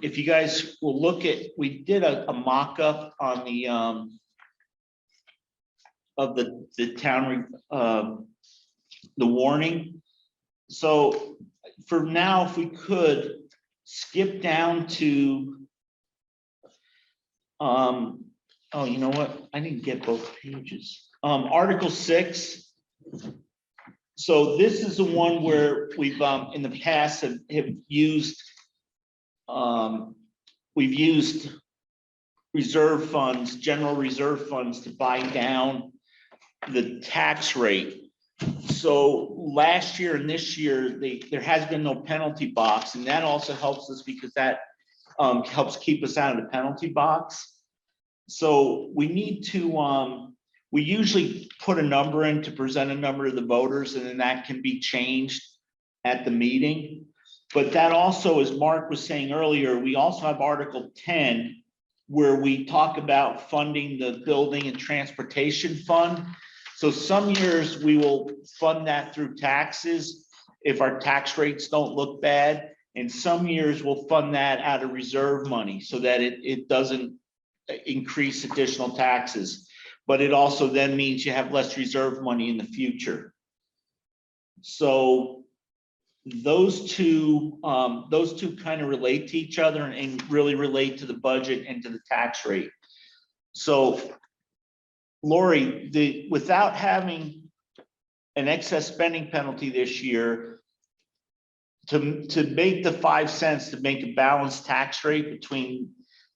if you guys will look at, we did a mock-up on the of the town, the warning. So for now, if we could skip down to, oh, you know what? I didn't get both pages. Article 6. So this is the one where we've in the past have used, we've used reserve funds, general reserve funds, to buy down the tax rate. So last year and this year, there has been no penalty box, and that also helps us because that helps keep us out of the penalty box. So we need to, we usually put a number in to present a number to the voters, and then that can be changed at the meeting. But that also, as Mark was saying earlier, we also have Article 10, where we talk about funding the building and transportation fund. So some years we will fund that through taxes if our tax rates don't look bad. And some years we'll fund that out of reserve money so that it doesn't increase additional taxes. But it also then means you have less reserve money in the future. So those two kind of relate to each other and really relate to the budget and to the tax rate. So Lori, without having an excess spending penalty this year to make the 5 cents, to make a balanced tax rate between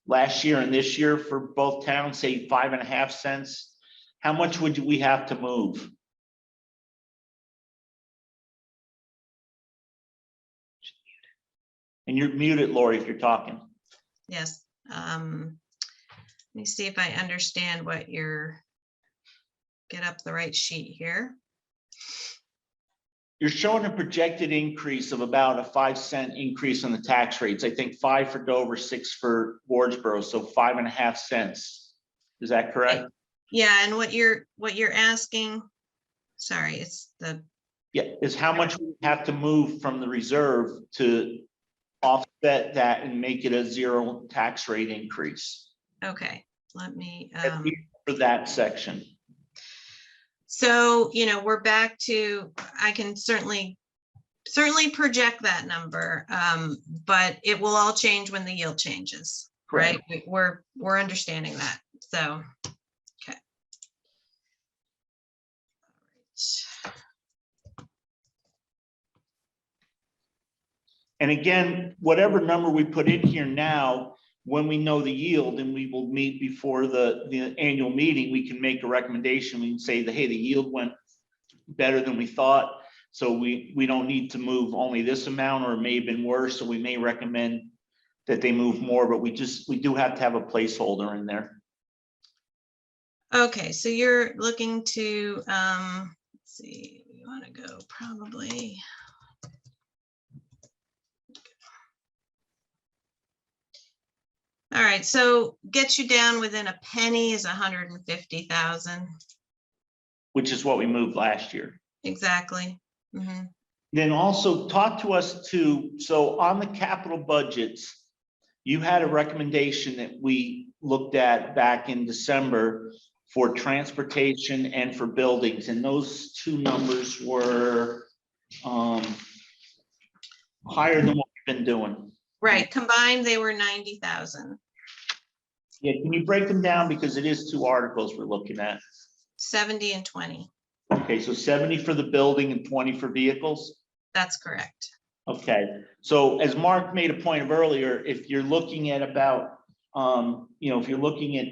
last year and this year for both towns, say 5.5 cents, how much would we have to move? And you're muted, Lori, if you're talking. Yes. Let me see if I understand what get up the right sheet here. You're showing a projected increase of about a 5 cent increase on the tax rates. I think 5 for Dover, 6 for Wardsboro, so 5.5 cents. Is that correct? Yeah, and what you're asking, sorry, it's Yeah, is how much we have to move from the reserve to offset that and make it a 0 tax rate increase okay. Let me for that section. So, we're back to, I can certainly project that number, but it will all change when the yield changes, right? We're understanding that. So, okay. And again, whatever number we put in here now, when we know the yield and we will meet before the annual meeting, we can make a recommendation. We can say that, hey, the yield went better than we thought. So we don't need to move only this amount, or it may have been worse. So we may recommend that they move more, but we do have to have a placeholder in there. Okay, so you're looking to, let's see, we want to go probably. All right, so get you down within a penny is 150,000. Which is what we moved last year. Exactly. Mm-hmm. Then also talk to us too. So on the capital budgets, you had a recommendation that we looked at back in December for transportation and for buildings. And those two numbers were higher than what we've been doing. Right, combined, they were 90,000. Yeah, can you break them down? Because it is 2 articles we're looking at. 70 and 20. Okay, so 70 for the building and 20 for vehicles? That's correct. Okay, so as Mark made a point of earlier, if you're looking at about, if you're looking at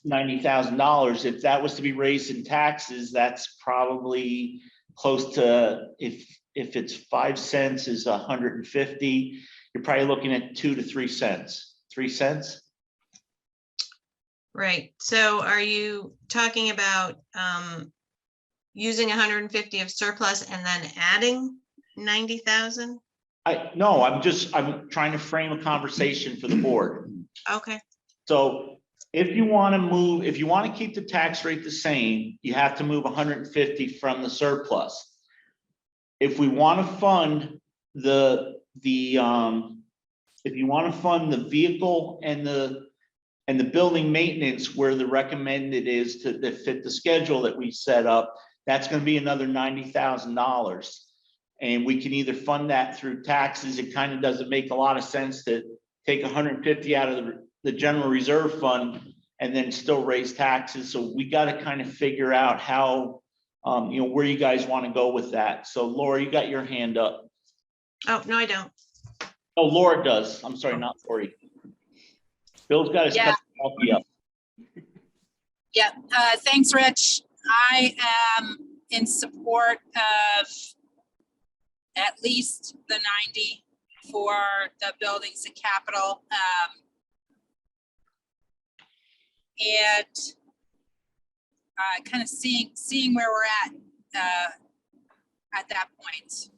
$90,000, if that was to be raised in taxes, that's probably close to, if it's 5 cents is 150, you're probably looking at 2 to 3 cents. 3 cents? Right. So are you talking about using 150 of surplus and then adding 90,000? No, I'm trying to frame a conversation for the board. Okay. So if you want to keep the tax rate the same, you have to move 150 from the surplus. If we want to fund the vehicle and the building maintenance where the recommended is that fit the schedule that we set up, that's going to be another $90,000. And we can either fund that through taxes. It kind of doesn't make a lot of sense to take 150 out of the general reserve fund and then still raise taxes. So we got to kind of figure out how, where you guys want to go with that. So Laura, you got your hand up. Oh, no, I don't. Oh, Laura does. I'm sorry, not Lori. Bill's got his cup of coffee up. Yeah, thanks, Rich. I am in support of at least the 90 for the buildings and capital. And kind of seeing where we're at that point.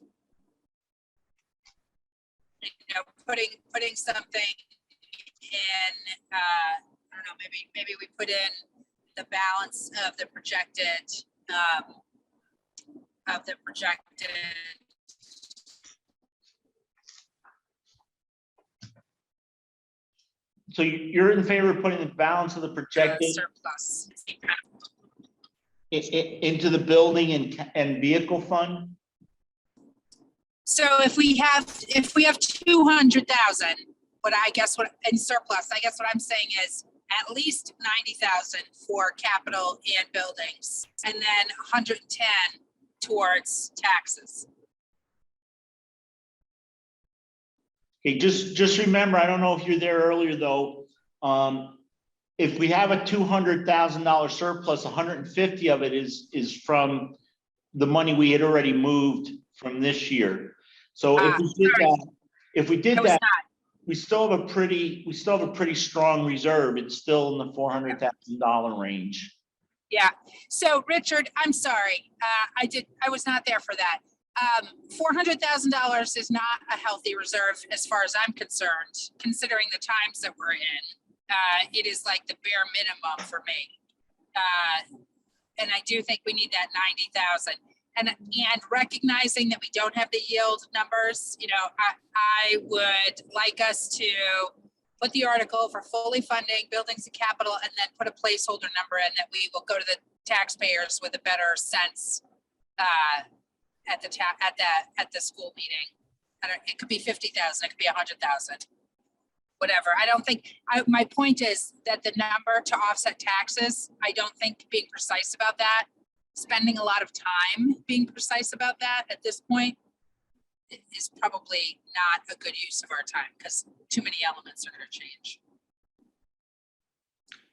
Putting something in, I don't know, maybe we put in the balance of the projected So you're in favor of putting the balance of the projected surplus into the building and vehicle fund? So if we have 200,000, in surplus, I guess what I'm saying is at least 90,000 for capital and buildings, and then 110 towards taxes. Okay, just remember, I don't know if you're there earlier though, if we have a $200,000 surplus, 150 of it is from the money we had already moved from this year. So if we did that, we still have a pretty strong reserve. It's still in the $400,000 range. Yeah. So Richard, I'm sorry. I was not there for that. $400,000 is not a healthy reserve as far as I'm concerned, considering the times that we're in. It is like the bare minimum for me. And I do think we need that 90,000. And recognizing that we don't have the yield numbers, you know, I would like us to put the article for fully funding buildings and capital, and then put a placeholder number in that we will go to the taxpayers with a better sense at the school meeting. It could be 50,000, it could be 100,000, whatever. I don't think, my point is that the number to offset taxes, I don't think being precise about that, spending a lot of time being precise about that at this point is probably not a good use of our time, because too many elements are going to change.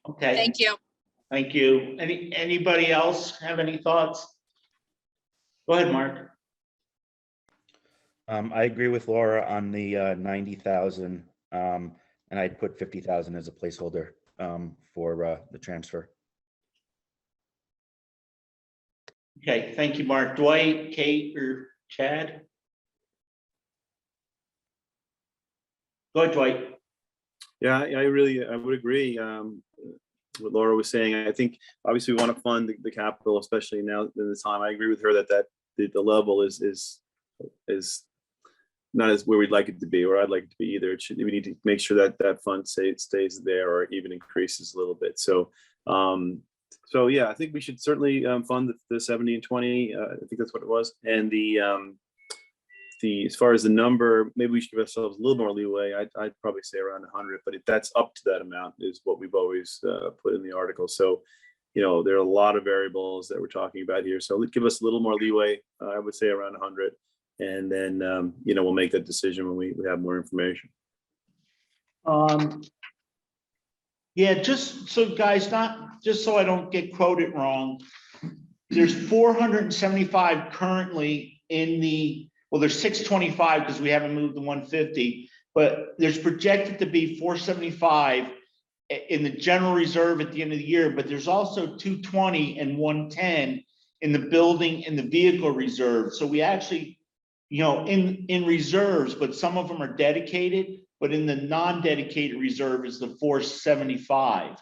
Okay. Thank you. Thank you. Anybody else have any thoughts? Go ahead, Mark. I agree with Laura on the 90,000, and I'd put 50,000 as a placeholder for the transfer. Okay, thank you, Mark. Dwight, Kate, or Chad? Go ahead, Dwight. Yeah, I would agree. What Laura was saying. I think obviously we want to fund the capital, especially now in the time. I agree with her that the level is not as where we'd like it to be, or I'd like it to be either. We need to make sure that fund stays there or even increases a little bit. So yeah, I think we should certainly fund the 70 and 20. I think that's what it was. And the as far as the number, maybe we should give ourselves a little more leeway. I'd probably say around 100, but if that's up to that amount is what we've always put in the article. So, you know, there are a lot of variables that we're talking about here. So give us a little more leeway. I would say around 100, and then you know, we'll make that decision when we have more information. Yeah, just so guys, not just so I don't get quoted wrong. There's 475 currently in the, well, there's 625 because we haven't moved the 150, but there's projected to be 475 in the general reserve at the end of the year, but there's also 220 and 110 in the building and the vehicle reserve. So we actually, you know, in reserves, but some of them are dedicated, but in the non-dedicated reserve is the 475.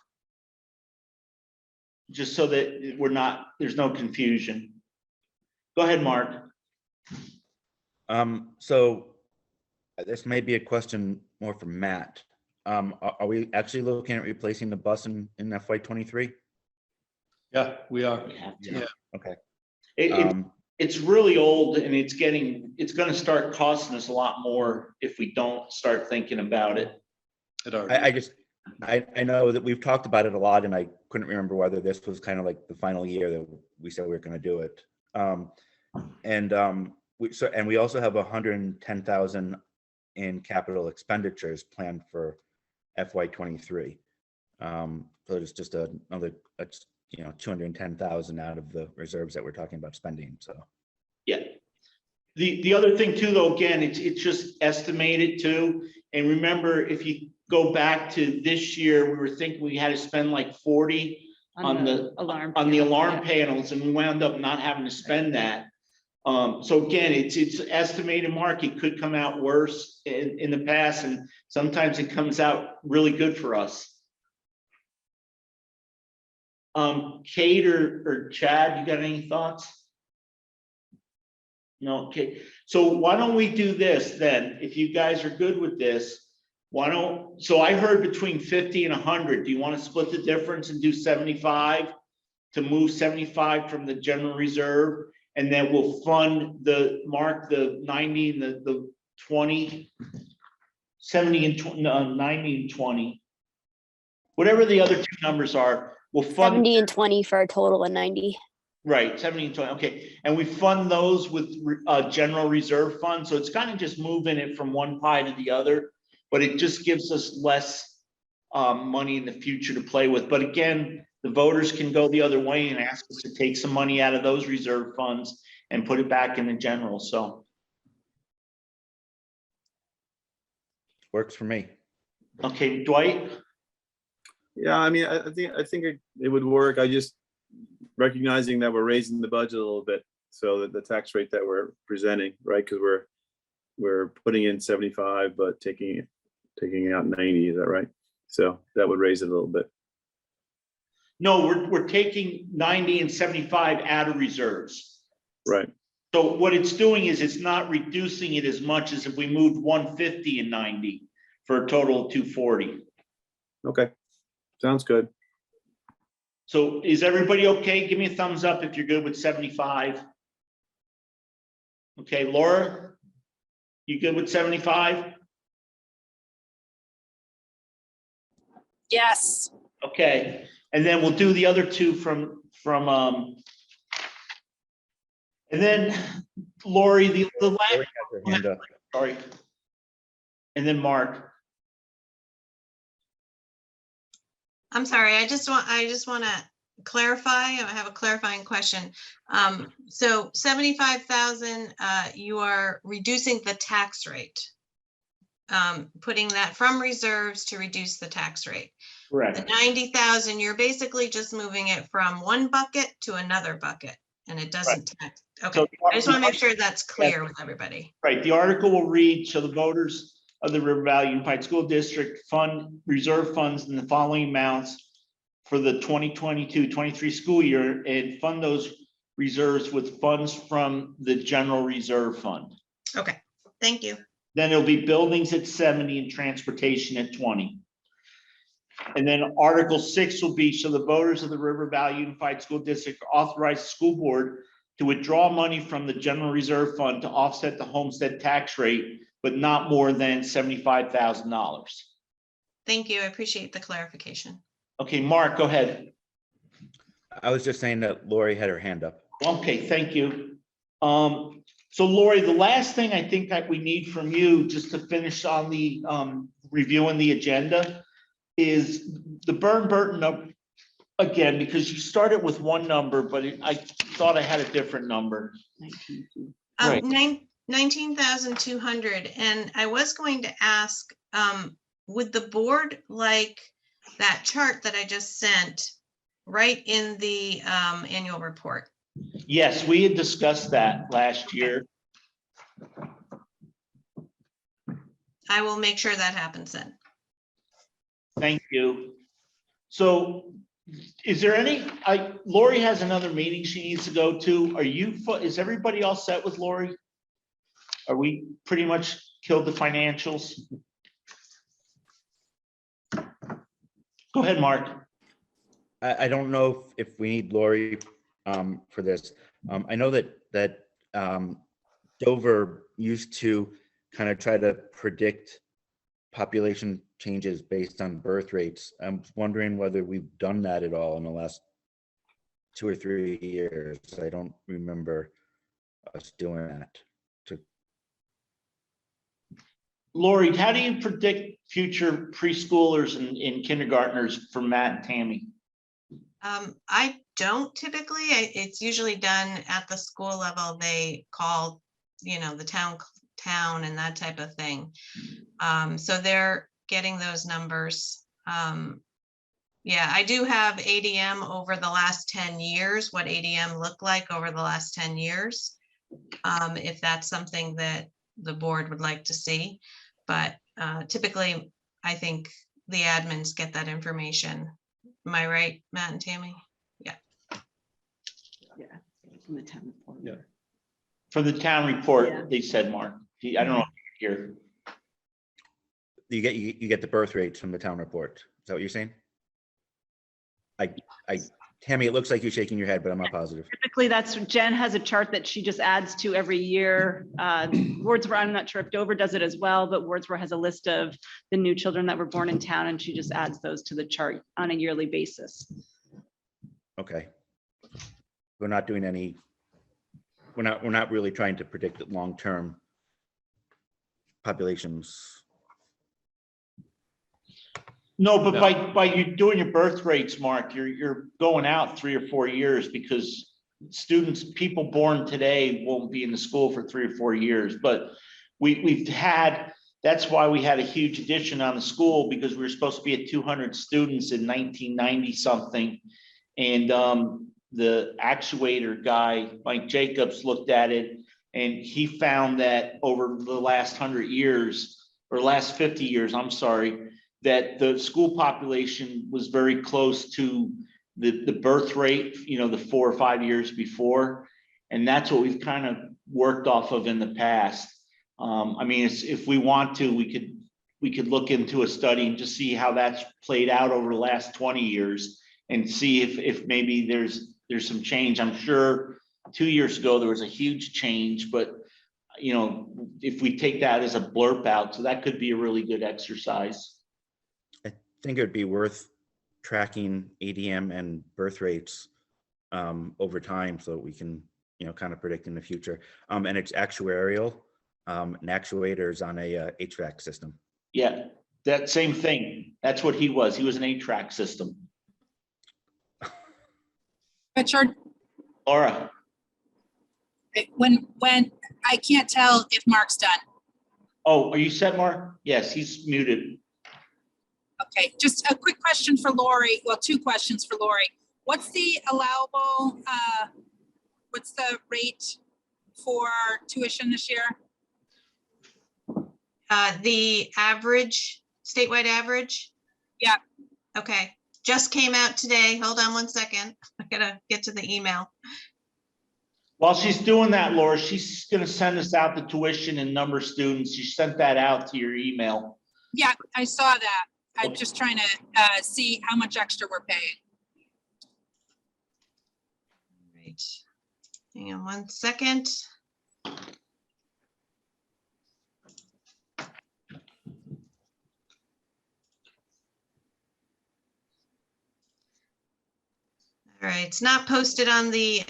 Just so that we're not, there's no confusion. Go ahead, Mark. So this may be a question more for Matt. Are we actually looking at replacing the bus in FY23? Yeah, we are. Yeah. Okay. It's really old, and it's going to start costing us a lot more if we don't start thinking about it. I know that we've talked about it a lot, and I couldn't remember whether this was kind of like the final year that we said we were going to do it. We also have 110,000 in capital expenditures planned for FY23. So it's just another, you know, 210,000 out of the reserves that we're talking about spending. So yeah. The other thing too, though, again, it's just estimated too. And remember, if you go back to this year, we were thinking we had to spend like 40 on the alarm panels, and we wound up not having to spend that. So again, it's estimated, Mark. It could come out worse in the past, and sometimes it comes out really good for us. Kate or Chad, you got any thoughts? No, okay. So why don't we do this then? If you guys are good with this, so I heard between 50 and 100. Do you want to split the difference and do 75 to move 75 from the general reserve? And then we'll fund the 90 and the 20, 70 and 20, 90 and 20. Whatever the other two numbers are, we'll fund 70 and 20 for a total of 90. Right, 70 and 20, okay. And we fund those with general reserve fund, so it's kind of just moving it from one pie to the other, but it just gives us less money in the future to play with. But again, the voters can go the other way and ask us to take some money out of those reserve funds and put it back in the general, so. Works for me. Okay, Dwight? Yeah, I mean, I think it would work. I just recognizing that we're raising the budget a little bit, so that the tax rate that we're presenting, right? Because we're putting in 75, but taking out 90. Is that right? So that would raise it a little bit. No, we're taking 90 and 75 out of reserves. Right. So what it's doing is it's not reducing it as much as if we moved 150 and 90 for a total of 240. Okay, sounds good. So is everybody okay? Give me a thumbs up if you're good with 75. Okay, Laura, you good with 75? Yes. Okay, and then we'll do the other two from and then Lori, the Lori last, has her hand up. sorry. And then Mark. I'm sorry, I just want to clarify. I have a clarifying question. So 75,000, you are reducing the tax rate. Putting that from reserves to reduce the tax rate. Correct. The 90,000, you're basically just moving it from one bucket to another bucket, and it doesn't tax. Okay, So I just want to make sure that's clear with everybody. Right, the article will read, shall the voters of the River Valley Unified School District fund reserve funds in the following amounts for the 2022-23 school year and fund those reserves with funds from the general reserve fund. Okay, thank you. Then it'll be buildings at 70 and transportation at 20. And then Article 6 will be, shall the voters of the River Valley Unified School District authorize the school board to withdraw money from the general reserve fund to offset the homestead tax rate, but not more than $75,000. Thank you. I appreciate the clarification. Okay, Mark, go ahead. I was just saying that Lori had her hand up. Okay, thank you. So Lori, the last thing I think that we need from you, just to finish on the reviewing the agenda, is the Burn Burton up again, because you started with one number, but I thought I had a different number. Right. 19,200. And I was going to ask, would the board like that chart that I just sent right in the annual report? Yes, we had discussed that last year. I will make sure that happens then. Thank you. So is there any, Lori has another meeting she needs to go to. Is everybody all set with Lori? Are we pretty much killed the financials? Go ahead, Mark. I don't know if we need Lori for this. I know that Dover used to kind of try to predict population changes based on birth rates. I'm wondering whether we've done that at all in the last 2 or 3 years. I don't remember us doing that. Lori, how do you predict future preschoolers and kindergartners for Matt and Tammy? I don't typically. It's usually done at the school level. They call, the town and that type of thing. So they're getting those numbers. Yeah, I do have ADM over the last 10 years, what ADM looked like over the last 10 years. If that's something that the board would like to see. But typically, I think the admins get that information. Am I right, Matt and Tammy? Yeah. Yeah, from the town report. Yeah. From the town report, Yeah. they said, Mark. I don't know if you're here. You get the birth rates from the town report. Is that what you're saying? Tammy, it looks like you're shaking your head, but I'm not positive. Typically, Jen has a chart that she just adds to every year. Wardsboro, I'm not sure if Dover does it as well, but Wardsboro has a list of the new children that were born in town, and she just adds those to the chart on a yearly basis. Okay. we're not doing any, we're not really trying to predict the long-term populations. No, but No. by you doing your birth rates, Mark, you're going out 3 or 4 years because people born today won't be in the school for 3 or 4 years. But we've had, that's why we had a huge addition on the school, because we were supposed to be at 200 students in 1990 something. And the actuator guy, Mike Jacobs, looked at it and he found that over the last 100 years, or last 50 years, I'm sorry, that the school population was very close to the birth rate, the 4 or 5 years before. And that's what we've kind of worked off of in the past. I mean, if we want to, we could look into a study and just see how that's played out over the last 20 years and see if maybe there's some change. I'm sure 2 years ago, there was a huge change, but if we take that as a blurb out, so that could be a really good exercise. I think it would be worth tracking ADM and birth rates over time so that we can, kind of predict in the future. And it's actuarial. An actuator is on a HVAC system. Yeah, that same thing. That's what he was. He was an HVAC system. Richard, Laura. when I can't tell if Mark's done. Oh, are you set, Mark? Yes, he's muted. Okay, just a quick question for Lori. Well, 2 questions for Lori. What's the allowable, what's the rate for tuition this year? The average, statewide average? Yeah. Okay, just came out today. Hold on one second. I gotta get to the email. While she's doing that, Laura, she's going to send us out the tuition and number of students. She sent that out to your email. Yeah, I saw that. I'm just trying to see how much extra we're paying. Right. Hang on one second. All right, it's not posted on the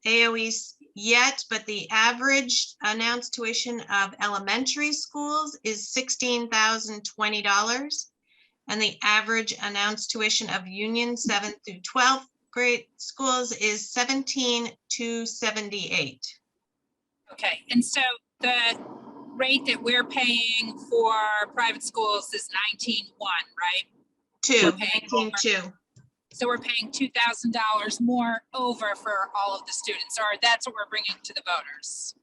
AOEs yet, but the average announced tuition of elementary schools is $16,020. And the average announced tuition of Union 7th through 12th grade schools is $17,278. Okay, and so the rate that we're paying for private schools is 19.1, right? We're paying 19.2. So we're paying $2,000 more over for all of the students, or that's what we're bringing to the voters.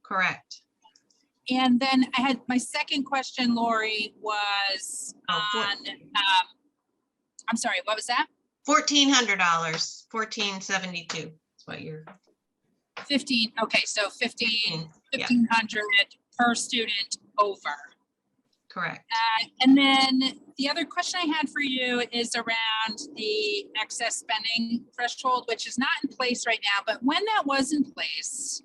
Correct. And then I had my second question, Lori, was on, I'm sorry, what was that? $1,400, $1,472 is what you're. 15, okay, so 1,500 per student over. Correct. And then the other question I had for you is around the excess spending threshold, which is not in place right now, but when that was in place,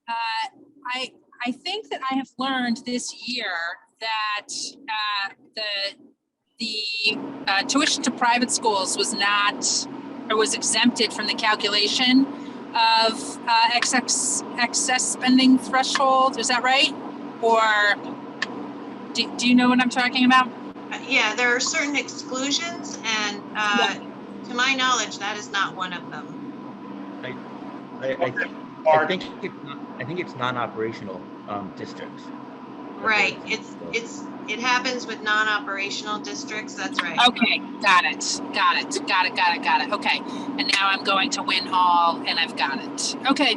I think that I have learned this year that the tuition to private schools was not, or was exempted from the calculation of excess spending threshold. Is that right? Or do you know what I'm talking about? Yeah, there are certain exclusions, and to my knowledge, that is not one of them. I think it's non-operational districts. Right. It happens with non-operational districts. That's right. Okay, got it. Okay, and now I'm going to Win Hall, and I've got it. Okay,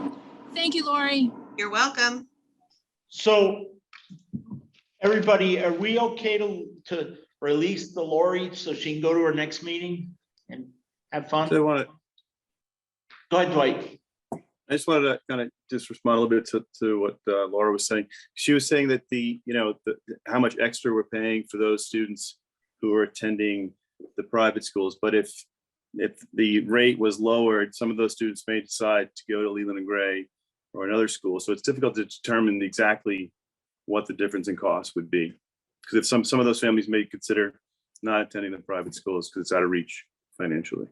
thank you, Lori. You're welcome. So, everybody, are we okay to release the Lori so she can go to her next meeting and have fun? So I want to. Go ahead, Dwight. I just wanted to kind of just respond a little bit to what Laura was saying. She was saying that how much extra we're paying for those students who are attending the private schools. But if the rate was lowered, some of those students may decide to go to Leland and Gray or another school. So it's difficult to determine exactly what the difference in cost would be. Because if some of those families may consider not attending the private schools because it's out of reach financially.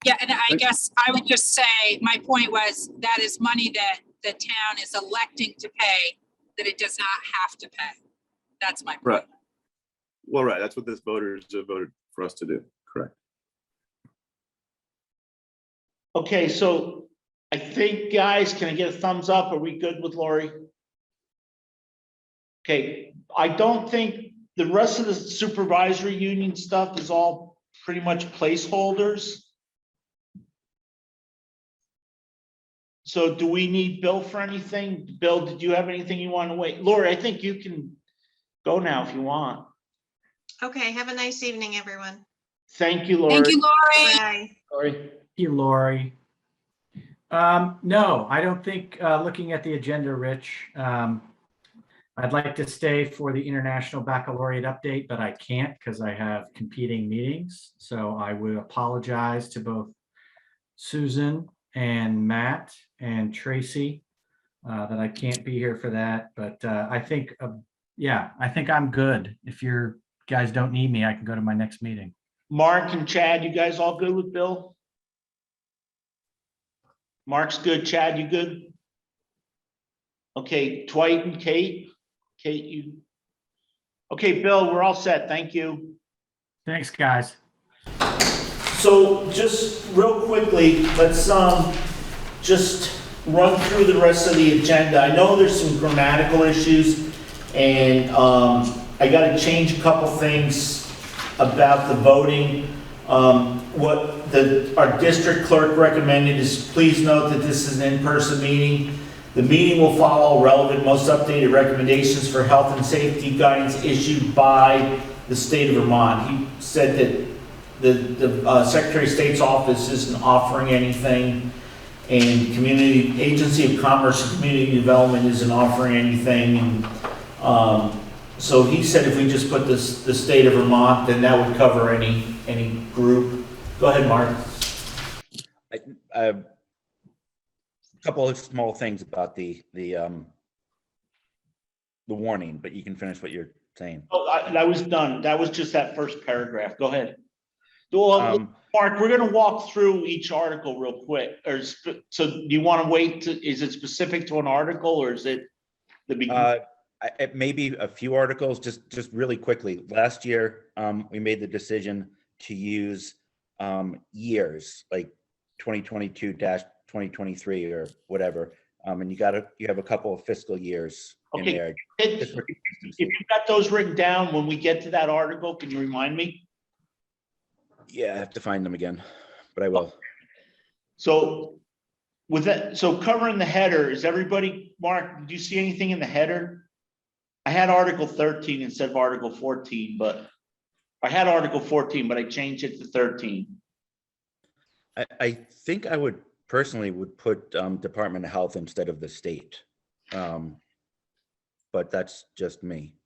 Yeah, and I guess I would just say, my point was that is money that the town is electing to pay, that it does not have to pay. That's my point. Right. Well, right, that's what this voters have voted for us to do, correct? Okay, so I think, guys, can I get a thumbs up? Are we good with Lori? Okay, I don't think the rest of the supervisory union stuff is all pretty much placeholders. So do we need Bill for anything? Bill, did you have anything you want to wait? Lori, I think you can go now if you want. Okay, have a nice evening, everyone. Thank you, Lori. Thank you, Lori. Bye. Lori. Thank you, Lori. No, I don't think, looking at the agenda, Rich, I'd like to stay for the International Baccalaureate update, but I can't because I have competing meetings. So I would apologize to both Susan and Matt and Tracy that I can't be here for that. But I think, yeah, I think I'm good. If you guys don't need me, I can go to my next meeting. Mark and Chad, you guys all good with Bill? Mark's good. Chad, you good? Okay, Dwight and Kate? Kate, you? Okay, Bill, we're all set. Thank you. Thanks, guys. So just real quickly, let's just run through the rest of the agenda. I know there's some grammatical issues, and I got to change a couple things about the voting. What our district clerk recommended is, please note that this is an in-person meeting. The meeting will follow relevant, most updated recommendations for health and safety guidance issued by the state of Vermont. He said that the Secretary of State's office isn't offering anything, and Community Agency of Commerce and Community Development isn't offering anything. And so he said if we just put the state of Vermont, then that would cover any group. Go ahead, Mark. A couple of small things about the warning, but you can finish what you're saying. Oh, I was done. That was just that first paragraph. Go ahead. Well, Mark, we're going to walk through each article real quick. So do you want to wait? Is it specific to an article, or is it the beginning? It may be a few articles, just really quickly. Last year, we made the decision to use years, like 2022-2023 or whatever. And you have a couple of fiscal years in there. If you've got those written down, when we get to that article, can you remind me? Yeah, I have to find them again, but I will. So with that, so covering the header, is everybody, Mark, did you see anything in the header? I had Article 13 instead of Article 14, but I had Article 14, but I changed it to 13. I think I would personally put Department of Health instead of the state. But that's just me.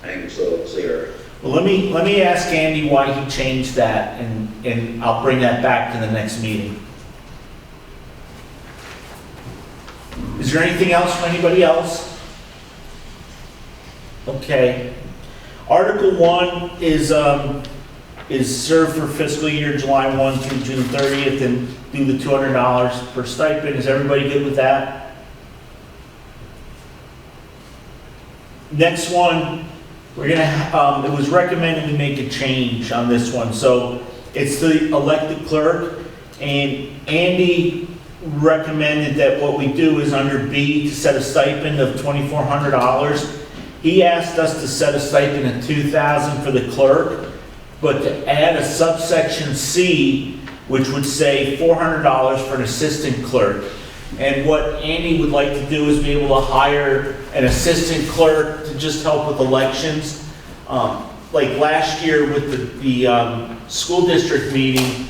I think it's a little clearer. Well, let me ask Andy why he changed that, and I'll bring that back to the next meeting. Is there anything else from anybody else? Okay. Article 1 is served for fiscal year July 1 through June 30th and do the $200 per stipend. Is everybody good with that? Next one, we're gonna, it was recommended we make a change on this one. So it's the elected clerk, and Andy recommended that what we do is under B to set a stipend of $2,400. He asked us to set a stipend of $2,000 for the clerk, but to add a subsection C, which would say $400 for an assistant clerk. And what Andy would like to do is be able to hire an assistant clerk to just help with elections. Like last year with the school district meeting,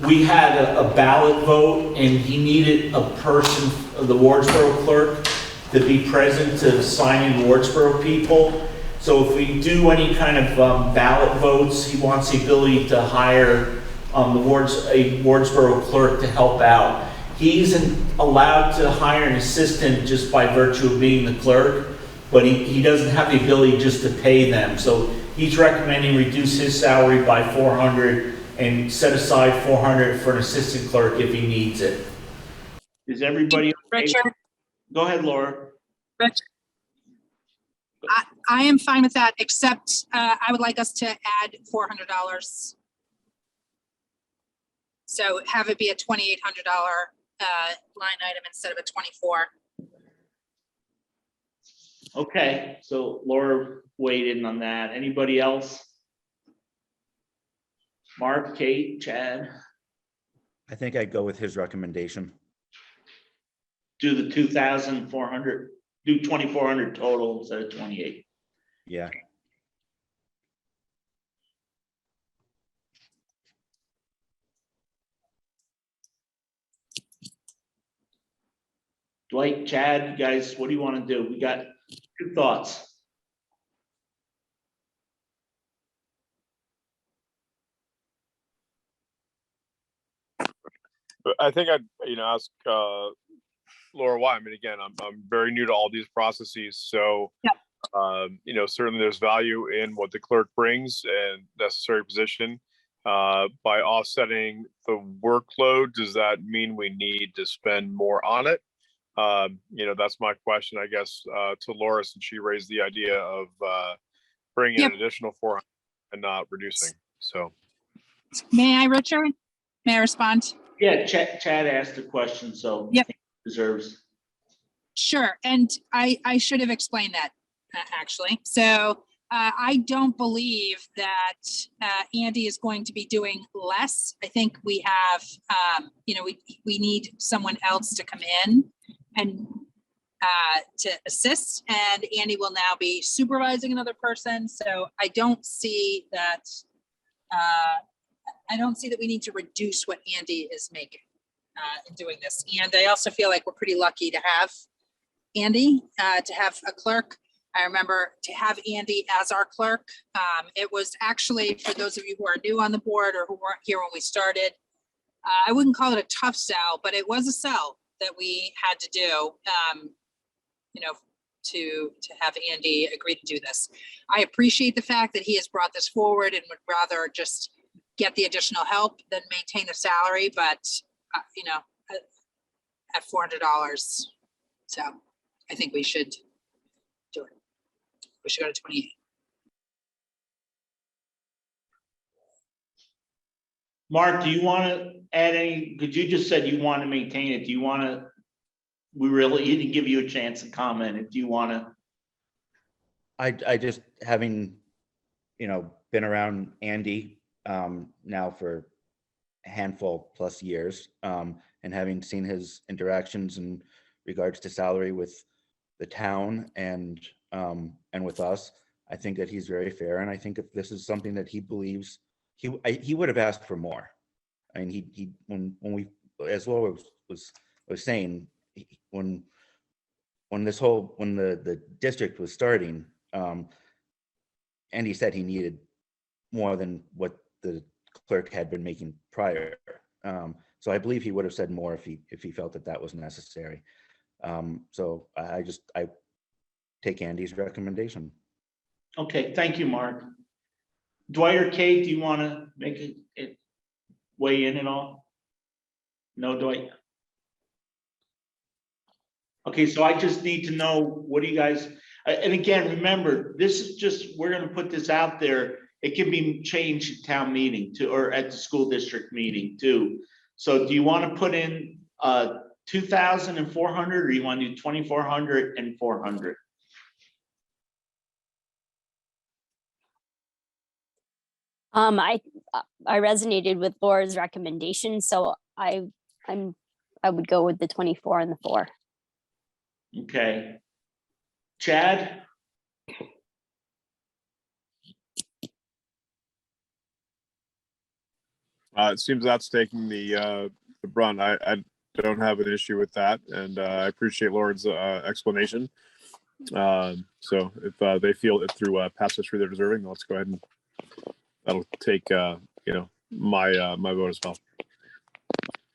we had a ballot vote, and he needed a person, the Wardsboro clerk, to be present to sign in Wardsboro people. So if we do any kind of ballot votes, he wants the ability to hire a Wardsboro clerk to help out. He isn't allowed to hire an assistant just by virtue of being the clerk, but he doesn't have the ability just to pay them. So he's recommending reduce his salary by $400 and set aside 400 for an assistant clerk if he needs it. Is everybody okay? Richard, Go ahead, Laura. Rich, I am fine with that, except I would like us to add $400. So have it be a $2,800 line item instead of a 24. Okay, so Laura weighed in on that. Anybody else? Mark, Kate, Chad? I think I'd go with his recommendation. Do the 2,400, do 2,400 total instead of 28. Yeah. Dwight, Chad, you guys, what do you want to do? We got 2 thoughts. I think I'd, ask Laura why. I mean, again, I'm very new to all these processes, so certainly there's value in what the clerk brings and necessary position. By offsetting the workload, does that mean we need to spend more on it? That's my question, I guess, to Laura, since she raised the idea of bringing an additional 400 and not reducing. So, May I, Richard? May I respond? Yeah, Chad asked a question, so Yep. it deserves. Sure, and I should have explained that, actually. So I don't believe that Andy is going to be doing less. I think we have, we need someone else to come in and to assist, and Andy will now be supervising another person. So I don't see that, we need to reduce what Andy is making in doing this. And I also feel like we're pretty lucky to have Andy, to have a clerk. I remember to have Andy as our clerk. It was actually, for those of you who are new on the board or who weren't here when we started, I wouldn't call it a tough sell, but it was a sell that we had to do, to have Andy agree to do this. I appreciate the fact that he has brought this forward and would rather just get the additional help than maintain the salary, but at $400. So I think we should do it. We should go to 28. Mark, do you want to add any, because you just said you want to maintain it. Do you want to, he didn't give you a chance to comment. Do you want to? I just, having, been around Andy now for a handful plus years, and having seen his interactions in regards to salary with the town and with us, I think that he's very fair. And I think if this is something that he believes, he would have asked for more. I mean, when as Laura was saying, when the district was starting, Andy said he needed more than what the clerk had been making prior. So I believe he would have said more if he felt that was necessary. So I take Andy's recommendation. Okay, thank you, Mark. Dwight or Kate, do you want to make it weigh in at all? No, Dwight? Okay, so I just need to know, what do you guys, and again, remember, this is just, we're going to put this out there. It can be changed at town meeting or at the school district meeting too. So do you want to put in 2,400 or you want to do 2,400 and 400? I resonated with Laura's recommendation, so I would go with the 24 and the 4. Okay. Chad? it seems that's taking the brunt. I don't have an issue with that, and I appreciate Laura's explanation. So if they feel it through past history they're deserving, then let's go ahead and that'll take my vote as well.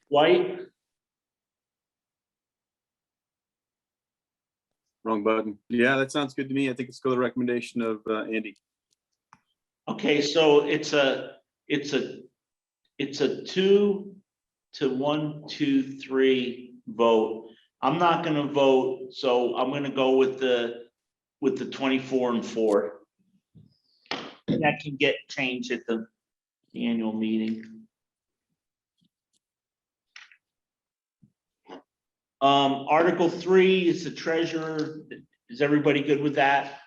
White? Wrong button. Yeah, that sounds good to me. I think let's go to the recommendation of Andy. Okay, so it's a it's a 2 to 1, 2, 3 vote. I'm not gonna vote, so I'm gonna go with the 24 and 4. That can get changed at the annual meeting. Article 3 is the treasurer. Is everybody good with that?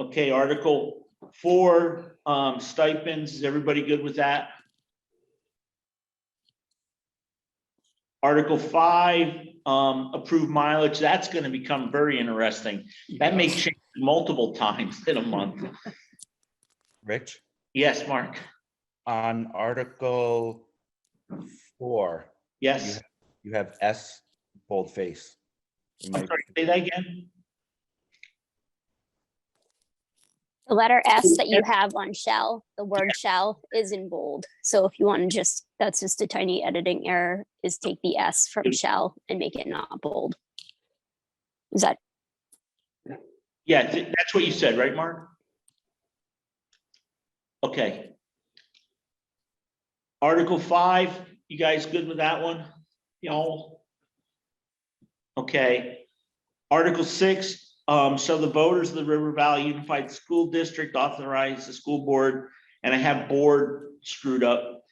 Okay, Article 4, stipends. Is everybody good with that? Article 5, approved mileage. That's going to become very interesting. That may change multiple times in a month. Rich, Yes, Mark. on Article 4, Yes. you have S boldface. You I'm might- sorry, say that again. The letter S that you have on shall, the word shall is in bold. So if you want to just, that's just a tiny editing error, is take the S from shall and make it not bold. Is that, Yeah, that's what you said, right, Mark? Okay. Article 5, you guys good with that one? Y'all? Okay. Article 6, so the voters of the River Valley Unified School District authorize the school board, and I have board screwed up,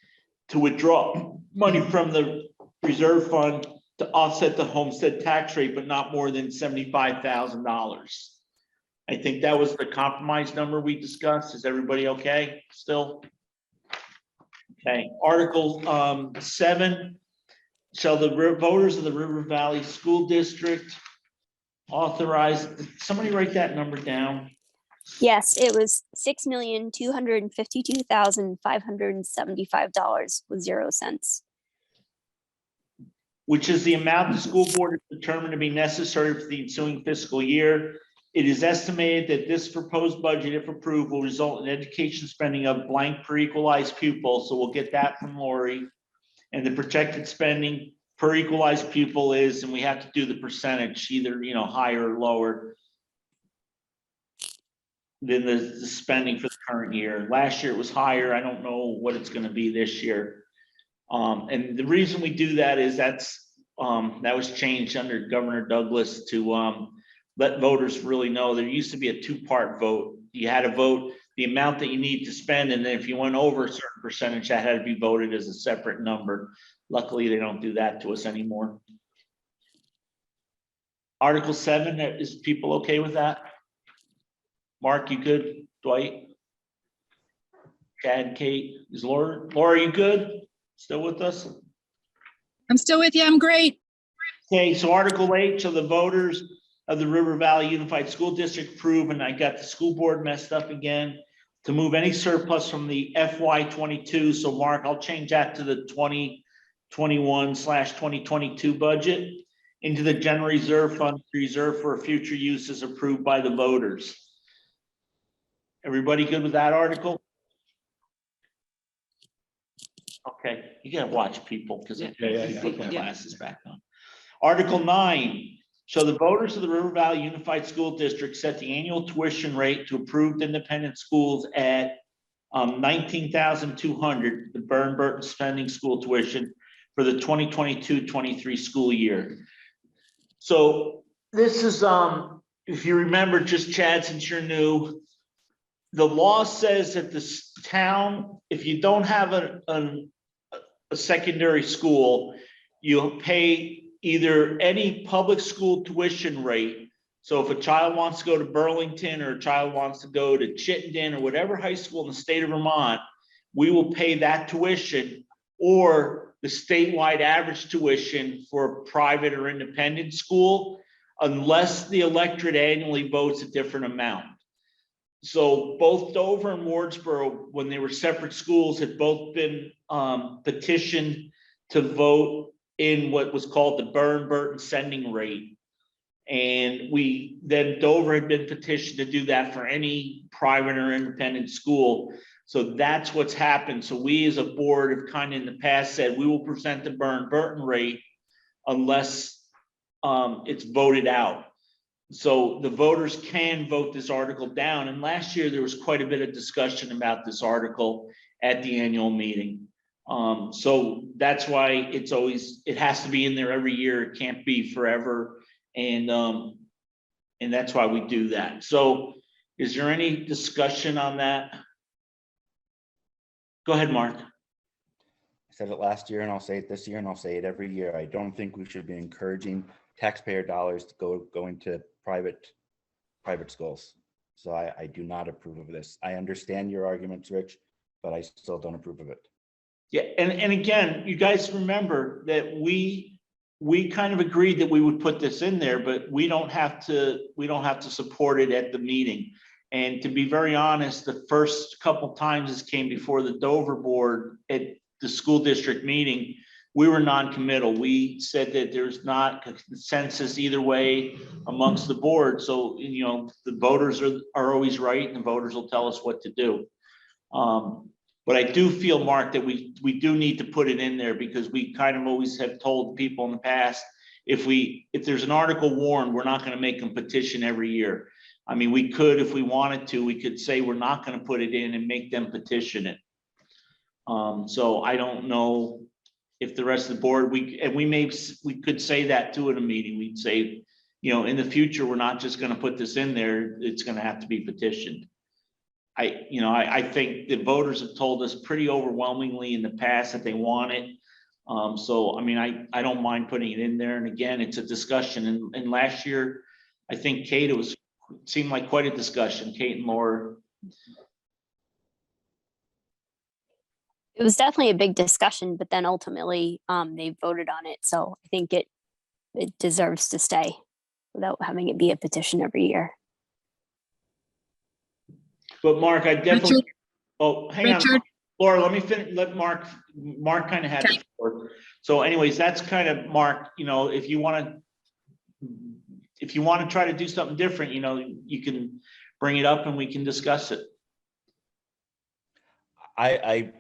to withdraw money from the reserve fund to offset the homestead tax rate, but not more than $75,000. I think that was the compromise number we discussed. Is everybody okay still? Okay, Article 7, shall the voters of the River Valley School District authorize, somebody write that number down. yes, it was $6,252,575.00. Which is the amount the school board is determined to be necessary for the ensuing fiscal year. It is estimated that this proposed budget, if approved, will result in education spending of blank per equalized pupil. So we'll get that from Lori. And the projected spending per equalized pupil is, and we have to do the percentage, either, higher or lower than the spending for the current year. Last year it was higher. I don't know what it's going to be this year. And the reason we do that is that was changed under Governor Douglas to let voters really know. There used to be a 2-part vote. You had to vote the amount that you need to spend, and then if you went over a certain percentage, that had to be voted as a separate number. Luckily, they don't do that to us anymore. Article 7, is people okay with that? Mark, you good? Dwight? Chad, Kate, is Laura, you good? Still with us? I'm still with you. I'm great. Okay, so Article 8, so the voters of the River Valley Unified School District approve, and I got the school board messed up again, to move any surplus from the FY22. So Mark, I'll change that to the 2021/2022 budget into the general reserve fund, reserved for future uses approved by the voters. Everybody good with that article? Okay, you gotta watch people because I put my glasses back on. Article 9, so the voters of the River Valley Unified School District set the annual tuition rate to approved independent schools at $19,200, the Burton spending school tuition for the 2022-23 school year. So this is, if you remember, just Chad, since you're new, the law says that this town, if you don't have a secondary school, you'll pay either any public school tuition rate. So if a child wants to go to Burlington, or a child wants to go to Chittenden, or whatever high school in the state of Vermont, we will pay that tuition, or the statewide average tuition for a private or independent school, unless the electorate annually votes a different amount. So both Dover and Wardsboro, when they were separate schools, had both been petitioned to vote in what was called the Burton sending rate. And then Dover had been petitioned to do that for any private or independent school. So that's what's happened. So we as a board have kind of in the past said, we will present the Burton rate unless it's voted out. So the voters can vote this article down. And last year, there was quite a bit of discussion about this article at the annual meeting. So that's why it has to be in there every year. It can't be forever. And that's why we do that. So is there any discussion on that? Go ahead, Mark. I said it last year and I'll say it this year and I'll say it every year. I don't think we should be encouraging taxpayer dollars to go into private schools. So I do not approve of this. I understand your arguments, Rich, but I still don't approve of it. Yeah, and again, you guys remember that we kind of agreed that we would put this in there, but we don't have to support it at the meeting. And to be very honest, the first couple times this came before the Dover board at the school district meeting, we were non-committal. We said that there's not a consensus either way amongst the board. So, you know, the voters are always right and the voters will tell us what to do. But I do feel, Mark, that we do need to put it in there because we kind of always have told people in the past, if there's an article warned, we're not going to make them petition every year. I mean, we could, if we wanted to, we could say we're not going to put it in and make them petition it. So I don't know if the rest of the board, we could say that too in a meeting. We'd say, you know, in the future, we're not just going to put this in there. It's going to have to be petitioned. I think the voters have told us pretty overwhelmingly in the past that they want it. So, I mean, I don't mind putting it in there. And again, it's a discussion. And last year, I think Kate, it seemed like quite a discussion, Kate and Laura. It was definitely a big discussion, but then ultimately they voted on it. So I think it deserves to stay without having it be a petition every year. But Mark, I definitely, Richard, oh, hang on, Laura, let me finish, let Mark kind of had it before. So anyways, that's kind of Mark, you know, if you want to try to do something different, you know, you can bring it up and we can discuss it. I'd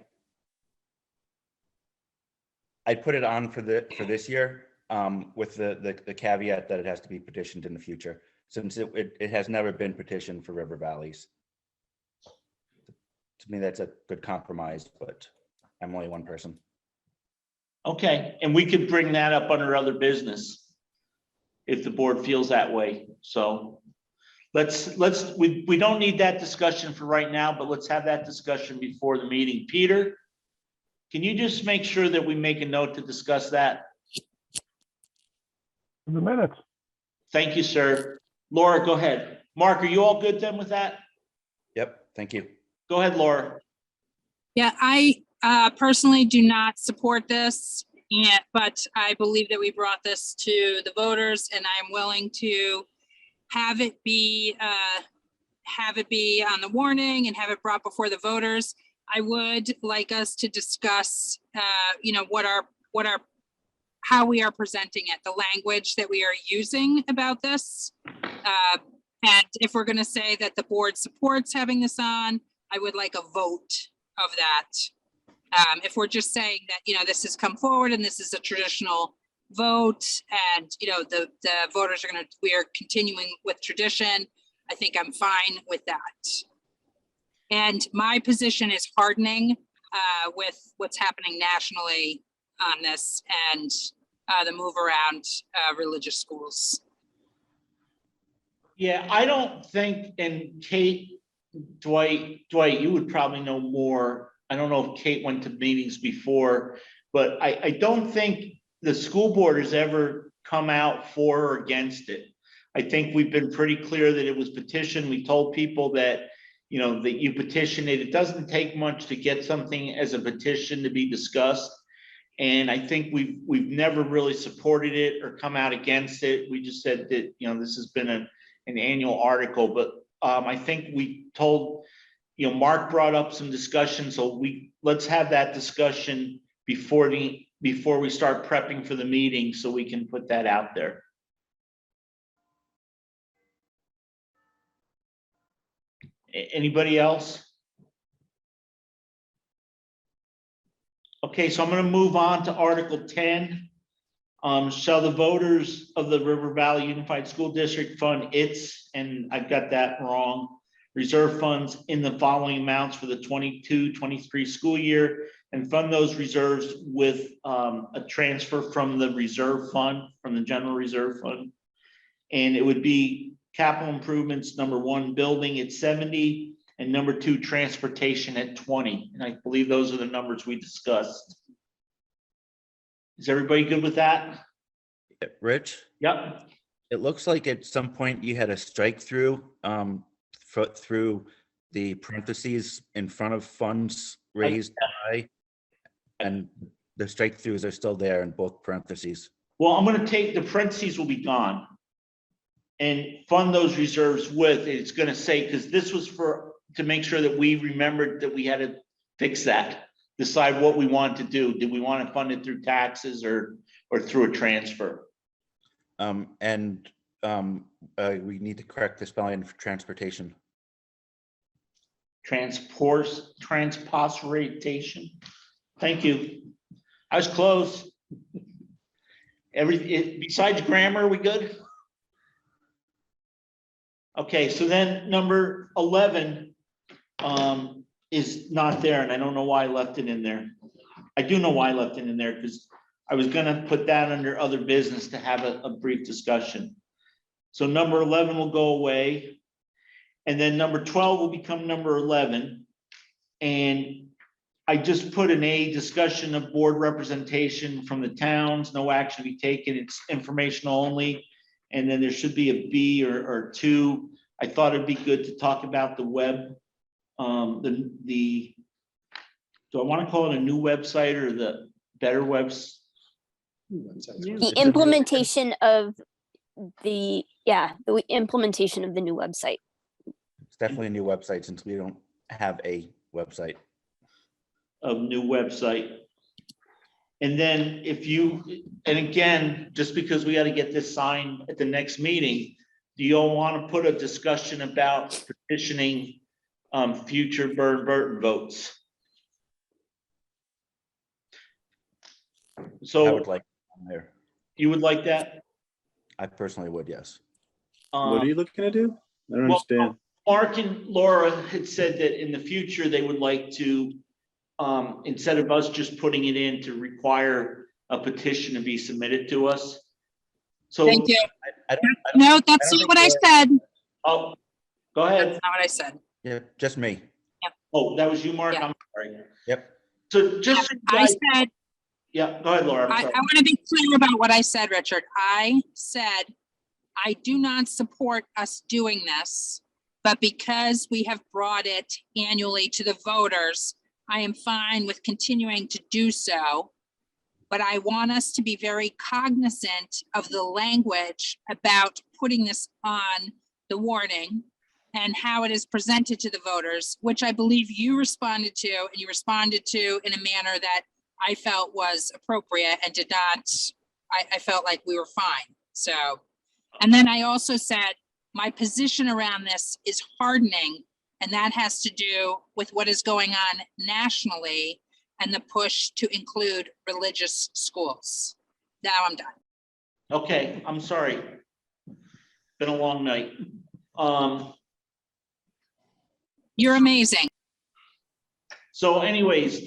put it on for this year with the caveat that it has to be petitioned in the future, since it has never been petitioned for river valleys. To me, that's a good compromise, but I'm only one person. Okay, and we could bring that up under other business if the board feels that way. So we don't need that discussion for right now, but let's have that discussion before the meeting. Peter, can you just make sure that we make a note to discuss that? In the minutes. Thank you, sir. Laura, go ahead. Mark, are you all good then with that? Yep, thank you. Go ahead, Laura. Yeah, I personally do not support this, but I believe that we brought this to the voters, and I'm willing to have it be on the warning and have it brought before the voters. I would like us to discuss, you know, how we are presenting it, the language that we are using about this. And if we're going to say that the board supports having this on, I would like a vote of that. If we're just saying that, you know, this has come forward and this is a traditional vote and, you know, the voters we are continuing with tradition, I think I'm fine with that. And my position is hardening with what's happening nationally on this and the move around religious schools. Yeah, I don't think, and Kate, Dwight, you would probably know more. I don't know if Kate went to meetings before, but I don't think the school board has ever come out for or against it. I think we've been pretty clear that it was petitioned. We told people that, you know, that you petition it. It doesn't take much to get something as a petition to be discussed. And I think we've never really supported it or come out against it. We just said that, you know, this has been an annual article, but I think we told, you know, Mark brought up some discussion, so let's have that discussion before we start prepping for the meeting so we can put that out there. Anybody else? Okay, so I'm going to move on to Article 10. Shall the voters of the River Valley Unified School District fund its, and I've got that wrong, reserve funds in the following amounts for the 22-23 school year, and fund those reserves with a transfer from the reserve fund, from the general reserve fund. And it would be capital improvements, number 1, building at 70, and number 2, transportation at 20. And I believe those are the numbers we discussed. Is everybody good with that? Rich? Yep. It looks like at some point you had a strike through through the parentheses in front of funds raised by, and the strike throughs are still there in both parentheses. Well, I'm gonna take, the parentheses will be gone and fund those reserves with, it's gonna say, because this was to make sure that we remembered that we had to fix that, decide what we want to do. Did we want to fund it through taxes or through a transfer? We need to correct the spelling for transportation. Transportation. Thank you. I was close. Besides grammar, we good? Okay, so then number 11 is not there, and I don't know why I left it in there. I do know why I left it in there, because I was gonna put that under other business to have a brief discussion. So number 11 will go away. And then number 12 will become number 11. And I just put an A, discussion of board representation from the towns, no action to be taken, it's informational only. And then there should be a B or 2. I thought it'd be good to talk about the web, do I want to call it a new website or the better webs? The implementation of the implementation of the new website. It's definitely a new website since we don't have a website. A new website. And then and again, just because we got to get this signed at the next meeting, do you all want to put a discussion about petitioning future Burton votes? So I would like on there. You would like that? I personally would, yes. What are you looking to do? I don't understand. Mark and Laura had said that in the future, they would like to, instead of us just putting it in, to require a petition to be submitted to us. So Thank you. No, that's not what I said. Oh, go ahead. That's not what I said. Yeah, just me. Oh, that was you, Mark? Yeah. I'm sorry. Yep. So just so you I guys- said, yeah, go ahead, Laura. I'm I sorry. want to be clear about what I said, Richard. I said, I do not support us doing this, but because we have brought it annually to the voters, I am fine with continuing to do so. But I want us to be very cognizant of the language about putting this on the warning and how it is presented to the voters, which I believe you responded to, and you responded to in a manner that I felt was appropriate and did not, I felt like we were fine. So, and then I also said, my position around this is hardening, and that has to do with what is going on nationally and the push to include religious schools. Now I'm done. Okay, I'm sorry. Been a long night. You're amazing. So anyways,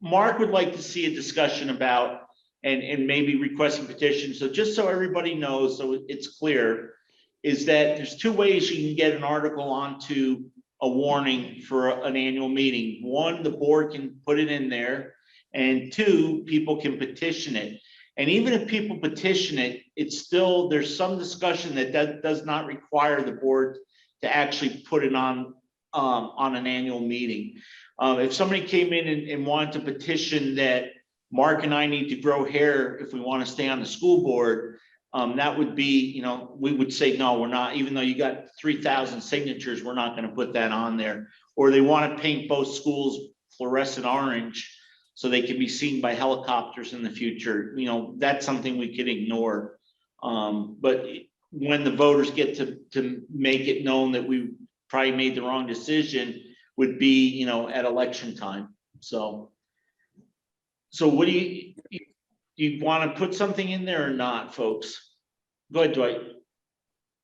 Mark would like to see a discussion about and maybe requesting petitions. So just so everybody knows, so it's clear, is that there's 2 ways you can get an article onto a warning for an annual meeting. 1, the board can put it in there, and 2, people can petition it. And even if people petition it, it's still, there's some discussion that does not require the board to actually put it on an annual meeting. If somebody came in and wanted to petition that Mark and I need to grow hair if we want to stay on the school board, that would be, we would say, no, we're not, even though you got 3,000 signatures, we're not going to put that on there. Or they want to paint both schools fluorescent orange so they can be seen by helicopters in the future. That's something we could ignore. But when the voters get to make it known that we probably made the wrong decision would be, at election time. So what do you, do you want to put something in there or not, folks? Go ahead, Dwight.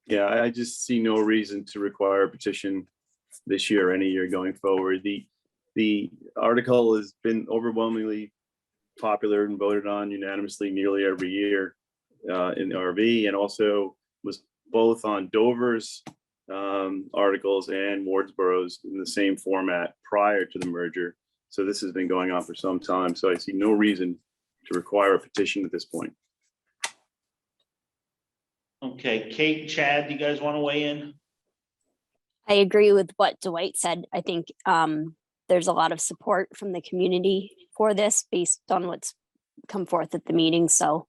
Yeah, I just see no reason to require a petition this year or any year going forward. The article has been overwhelmingly popular and voted on unanimously nearly every year in RV, and also was both on Dover's articles and Wardsboro's in the same format prior to the merger. So this has been going on for some time. So I see no reason to require a petition at this point. Okay, Kate, Chad, do you guys want to weigh in? I agree with what Dwight said. I think there's a lot of support from the community for this based on what's come forth at the meeting. So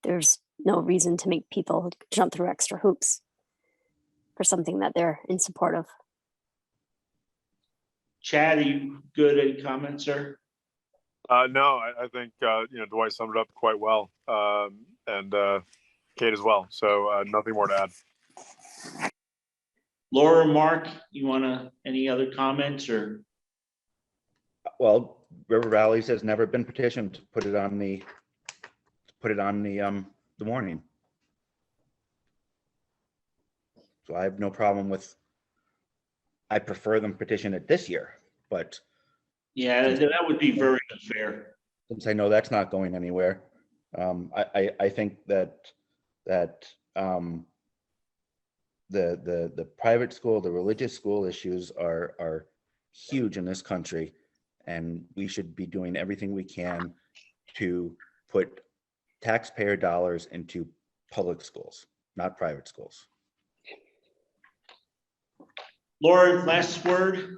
there's no reason to make people jump through extra hoops for something that they're in support of. Chad, are you good? Any comments, sir? No, I think, Dwight summed it up quite well. And Kate as well. So nothing more to add. Laura, Mark, you want to, any other comments or? Well, River Valley's has never been petitioned to put it on the warning. So I have no problem with, I prefer them petition it this year, but Yeah, that would be very unfair. since I know that's not going anywhere, I think that the private school, the religious school issues are huge in this country, and we should be doing everything we can to put taxpayer dollars into public schools, not private schools. Laura, last word.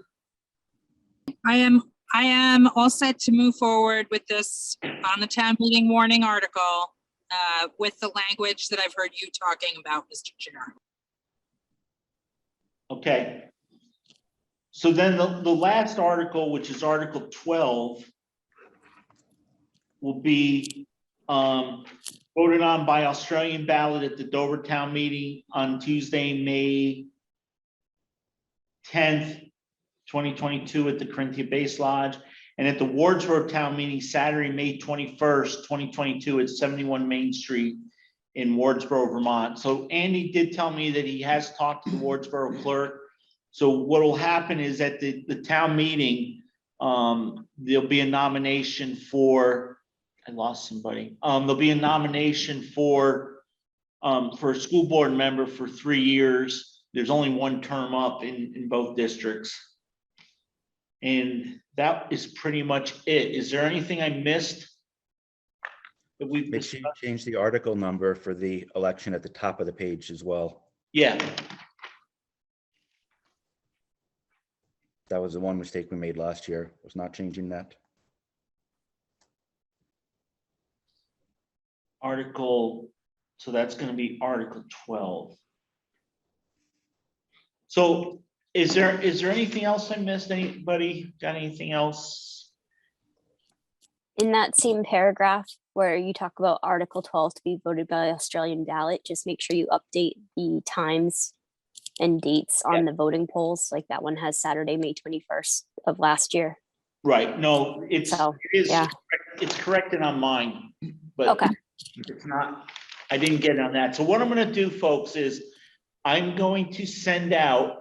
I am all set to move forward with this on the town meeting warning article with the language that I've heard you talking about, Mr. Chair. Okay. So then the last article, which is Article 12, will be voted on by Australian ballot at the Dover Town Meeting on Tuesday, May 10th, 2022 at the Corinthia Base Lodge, and at the Wardsboro Town Meeting Saturday, May 21st, 2022 at 71 Main Street in Wardsboro, Vermont. So Andy did tell me that he has talked to the Wardsboro clerk. So what will happen is at the town meeting, there'll be a nomination for, I lost somebody. There'll be a nomination for a school board member for 3 years. There's only one term up in both districts. And that is pretty much it. Is there anything I missed that we've Make sure you change the article number for the election at the top of the page as well. Yeah. That was the one mistake we made last year, was not changing that. Article, so that's going to be Article 12. So is there anything else I missed? Anybody got anything else? In that same paragraph where you talk about Article 12 to be voted by Australian ballot, just make sure you update the times and dates on the voting polls. Like that one has Saturday, May 21st of last year. Right. No, it is. Yeah. It's corrected on mine, but okay. It's not. I didn't get it on that. So what I'm going to do, folks, is I'm going to send out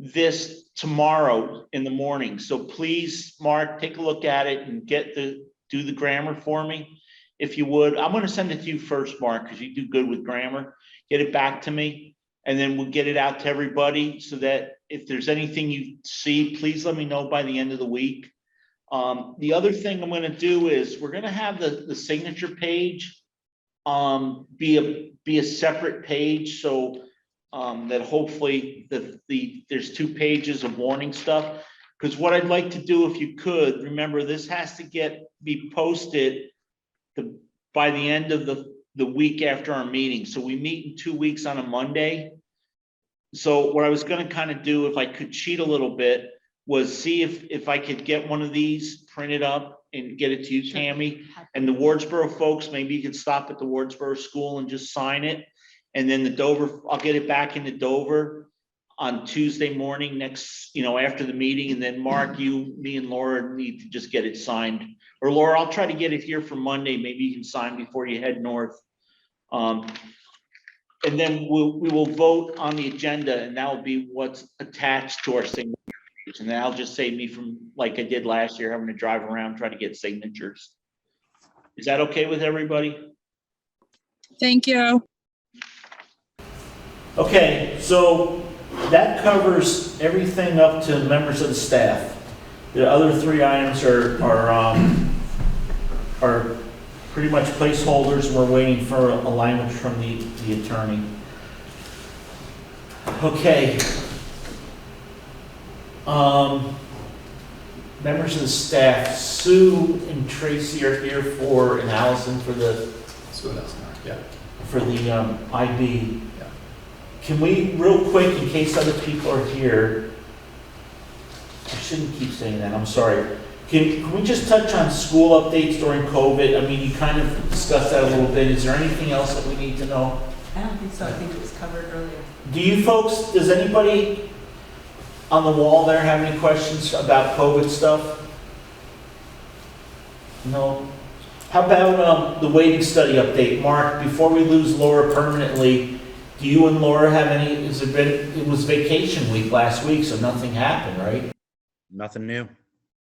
this tomorrow in the morning. So please, Mark, take a look at it and do the grammar for me, if you would. I'm going to send it to you first, Mark, because you do good with grammar. Get it back to me, and then we'll get it out to everybody so that if there's anything you see, please let me know by the end of the week. The other thing I'm going to do is we're going to have the signature page be a separate page, so that hopefully there's 2 pages of warning stuff. Because what I'd like to do, if you could, remember this has to be posted by the end of the week after our meeting. So we meet in 2 weeks on a Monday. So what I was going to kind of do, if I could cheat a little bit, was see if I could get one of these printed up and get it to you, Tammy. And the Wardsboro folks, maybe you could stop at the Wardsboro school and just sign it. And then the Dover, I'll get it back into Dover on Tuesday morning after the meeting. And then Mark, me and Laura need to just get it signed or Laura, I'll try to get it here for Monday. Maybe you can sign before you head north. And then we will vote on the agenda, and that will be what's attached to our signature page. And that'll just save me from, like I did last year, having to drive around, try to get signatures. Is that okay with everybody? Thank you. Okay, so that covers everything up to members of the staff. The other three items are pretty much placeholders. We're waiting for a language from the attorney. Okay. Members of the staff, Sue and Tracy are here for, and Allison for the IB. Can we, real quick, in case other people are here, I shouldn't keep saying that, I'm sorry. Can we just touch on school updates during COVID? I mean, you kind of discussed that a little bit. Is there anything else that we need to know? I don't think so. I think it was covered earlier. Do you folks, does anybody on the wall there have any questions about COVID stuff? No? How about the waiting study update? Mark, before we lose Laura permanently, do you and Laura have any, it was vacation week last week, so nothing happened, right? Nothing new.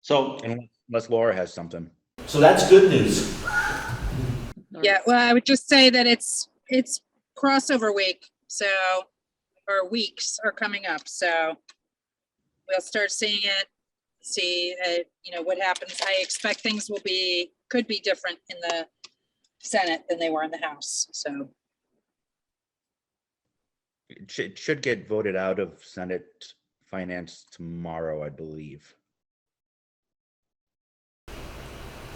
So unless Laura has something. So that's good news. Yeah, well, I would just say that it's crossover week, so, or weeks are coming up, so we'll start seeing it, see, what happens. I expect things could be different in the Senate than they were in the House, so. It should get voted out of Senate Finance tomorrow, I believe.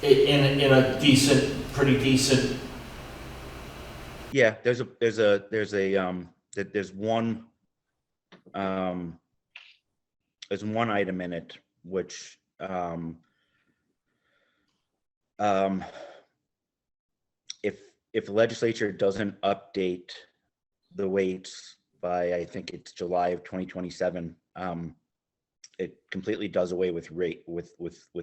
In a decent, pretty decent. Yeah, there's one item in it which if the legislature doesn't update the weights by, I think it's July of 2027, it completely does away with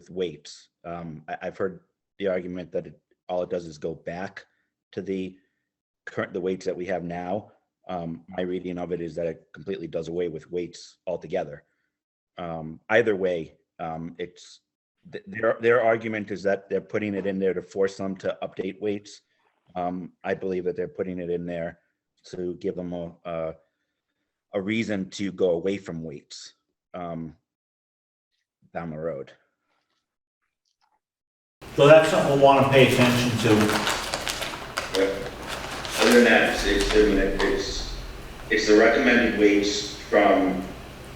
weights. I've heard the argument that all it does is go back to the weights that we have now. My reading of it is that it completely does away with weights altogether. Either way, it's their argument is that they're putting it in there to force them to update weights. I believe that they're putting it in there to give them a reason to go away from weights down the road. So that's something we'll want to pay attention to. Other than that, it's the recommended weights from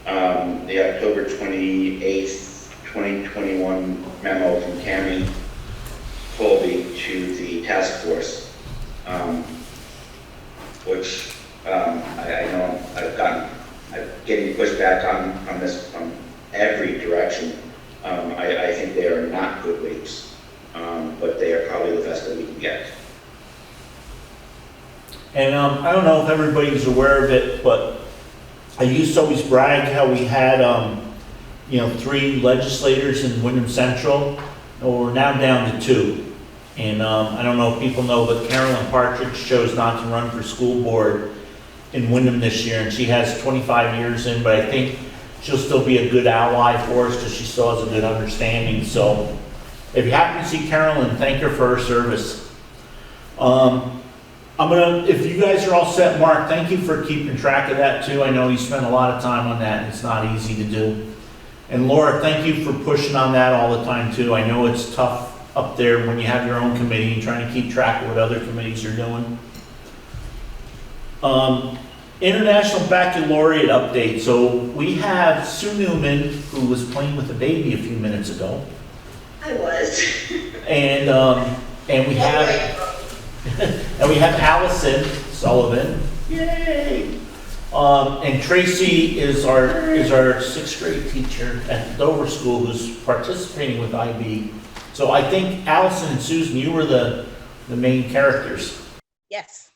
the October 28th, 2021 memo from Tammy Colby to the task force, which I know I'm getting pushback on this from every direction. I think they are not good weights, but they are probably the best that we can get. And I don't know if everybody's aware of it, but I used to always brag how we had, 3 legislators in Wyndham Central. We're now down to 2. And I don't know if people know, but Carolyn Partridge chose not to run for school board in Wyndham this year, and she has 25 years in, but I think she'll still be a good ally for us because she still has a good understanding. So if you happen to see Carolyn, thank her for her service. If you guys are all set, Mark, thank you for keeping track of that too. I know you spent a lot of time on that, and it's not easy to do. And Laura, thank you for pushing on that all the time too. I know it's tough up there when you have your own committee and trying to keep track of what other committees are doing. International Baccalaureate update. So we have Sue Newman, who was playing with the baby a few minutes ago. I was. And we have Allison Sullivan. Yay! And Tracy is our 6th grade teacher at Dover School who's participating with IB. So I think Allison and Susan, you were the main characters. Yes,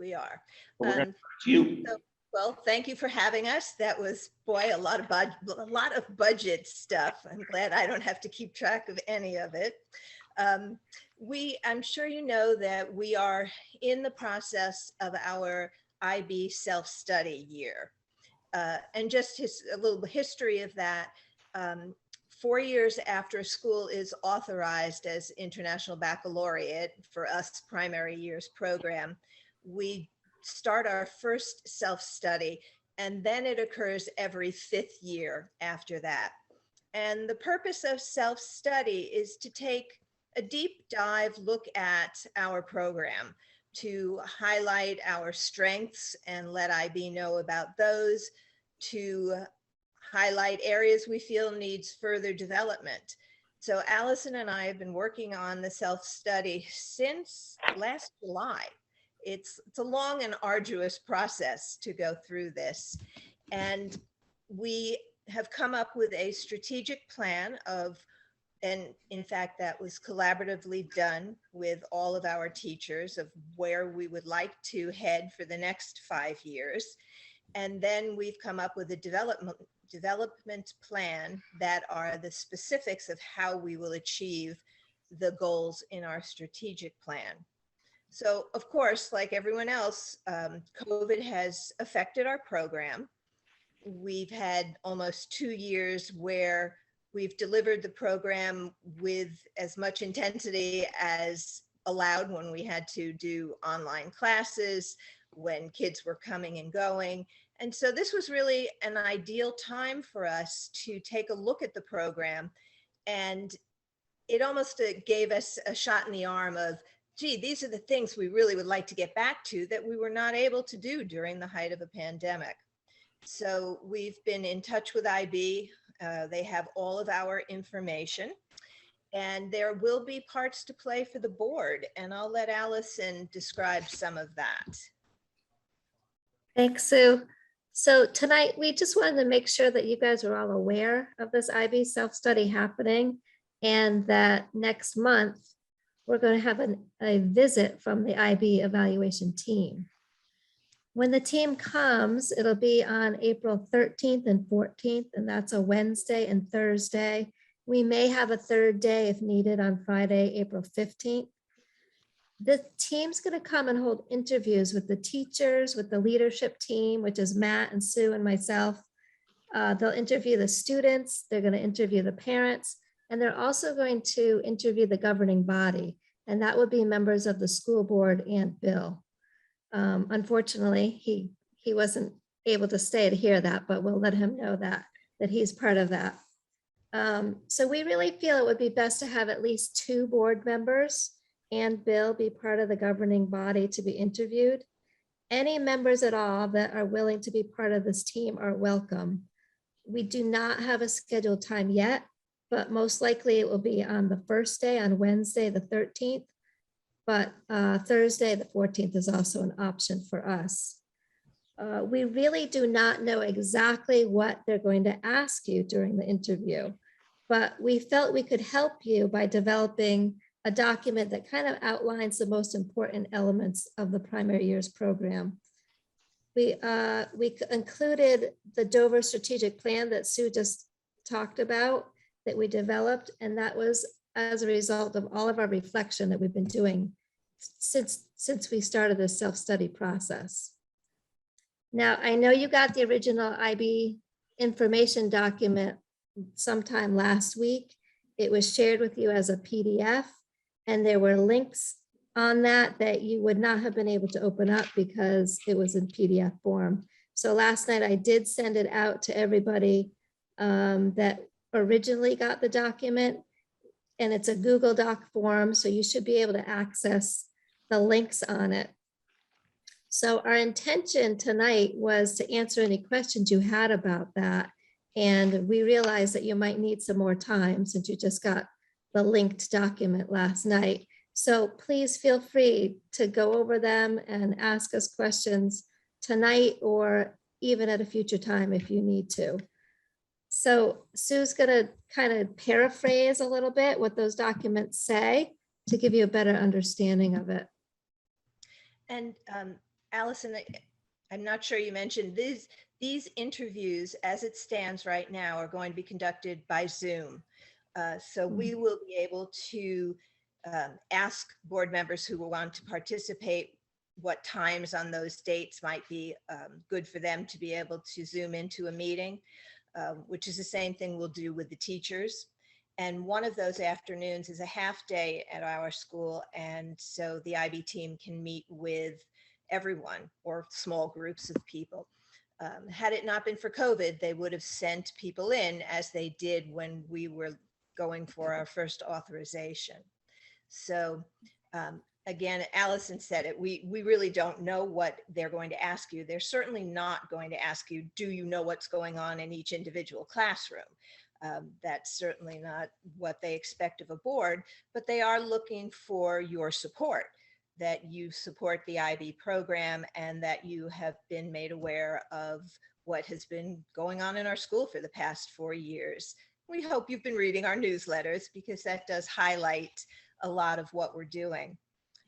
we are. We're gonna start with you. So Well, thank you for having us. That was, boy, a lot of budget stuff. I'm glad I don't have to keep track of any of it. I'm sure you know that we are in the process of our IB self-study year. And just a little history of that. 4 years after a school is authorized as International Baccalaureate, for us primary years program, we start our first self-study, and then it occurs every 5th year after that. And the purpose of self-study is to take a deep dive look at our program, to highlight our strengths and let IB know about those, to highlight areas we feel needs further development. So Allison and I have been working on the self-study since last July. It's a long and arduous process to go through this. And we have come up with a strategic plan and in fact, that was collaboratively done with all of our teachers, of where we would like to head for the next 5 years. And then we've come up with a development plan that are the specifics of how we will achieve the goals in our strategic plan. So of course, like everyone else, COVID has affected our program. We've had almost 2 years where we've delivered the program with as much intensity as allowed when we had to do online classes, when kids were coming and going. And so this was really an ideal time for us to take a look at the program. And it almost gave us a shot in the arm of, gee, these are the things we really would like to get back to that we were not able to do during the height of a pandemic. So we've been in touch with IB. They have all of our information, and there will be parts to play for the board. And I'll let Allison describe some of that. Thanks, Sue. So tonight, we just wanted to make sure that you guys are all aware of this IB self-study happening, and that next month, we're going to have a visit from the IB evaluation team. When the team comes, it'll be on April 13th and 14th, and that's a Wednesday and Thursday. We may have a third day if needed on Friday, April 15th. The team's going to come and hold interviews with the teachers, with the leadership team, which is Matt and Sue and myself. They'll interview the students, they're going to interview the parents, and they're also going to interview the governing body, and that would be members of the school board and Bill. Unfortunately, he wasn't able to stay to hear that, but we'll let him know that he's part of that. So we really feel it would be best to have at least 2 board members and Bill be part of the governing body to be interviewed. Any members at all that are willing to be part of this team are welcome. We do not have a scheduled time yet, but most likely it will be on the first day, on Wednesday, the 13th. But Thursday, the 14th is also an option for us. We really do not know exactly what they're going to ask you during the interview, but we felt we could help you by developing a document that kind of outlines the most important elements of the primary years program. We included the Dover strategic plan that Sue just talked about, that we developed, and that was as a result of all of our reflection that we've been doing since we started this self-study process. Now, I know you got the original IB information document sometime last week. It was shared with you as a PDF, and there were links on that you would not have been able to open up because it was in PDF form. So last night I did send it out to everybody that originally got the document, and it's a Google Doc form, so you should be able to access the links on it. So our intention tonight was to answer any questions you had about that, and we realized that you might need some more time since you just got the linked document last night. So please feel free to go over them and ask us questions tonight or even at a future time if you need to. So Sue's going to kind of paraphrase a little bit what those documents say to give you a better understanding of it. And Allison, I'm not sure you mentioned these interviews as it stands right now are going to be conducted by Zoom. So we will be able to ask board members who will want to participate what times on those dates might be good for them to be able to Zoom into a meeting, which is the same thing we'll do with the teachers. And one of those afternoons is a half day at our school. And so the IB team can meet with everyone or small groups of people. Had it not been for COVID, they would have sent people in as they did when we were going for our first authorization. So again, Allison said it, we really don't know what they're going to ask you. They're certainly not going to ask you, do you know what's going on in each individual classroom? That's certainly not what they expect of a board, but they are looking for your support, that you support the IB program and that you have been made aware of what has been going on in our school for the past 4 years. We hope you've been reading our newsletters because that does highlight a lot of what we're doing.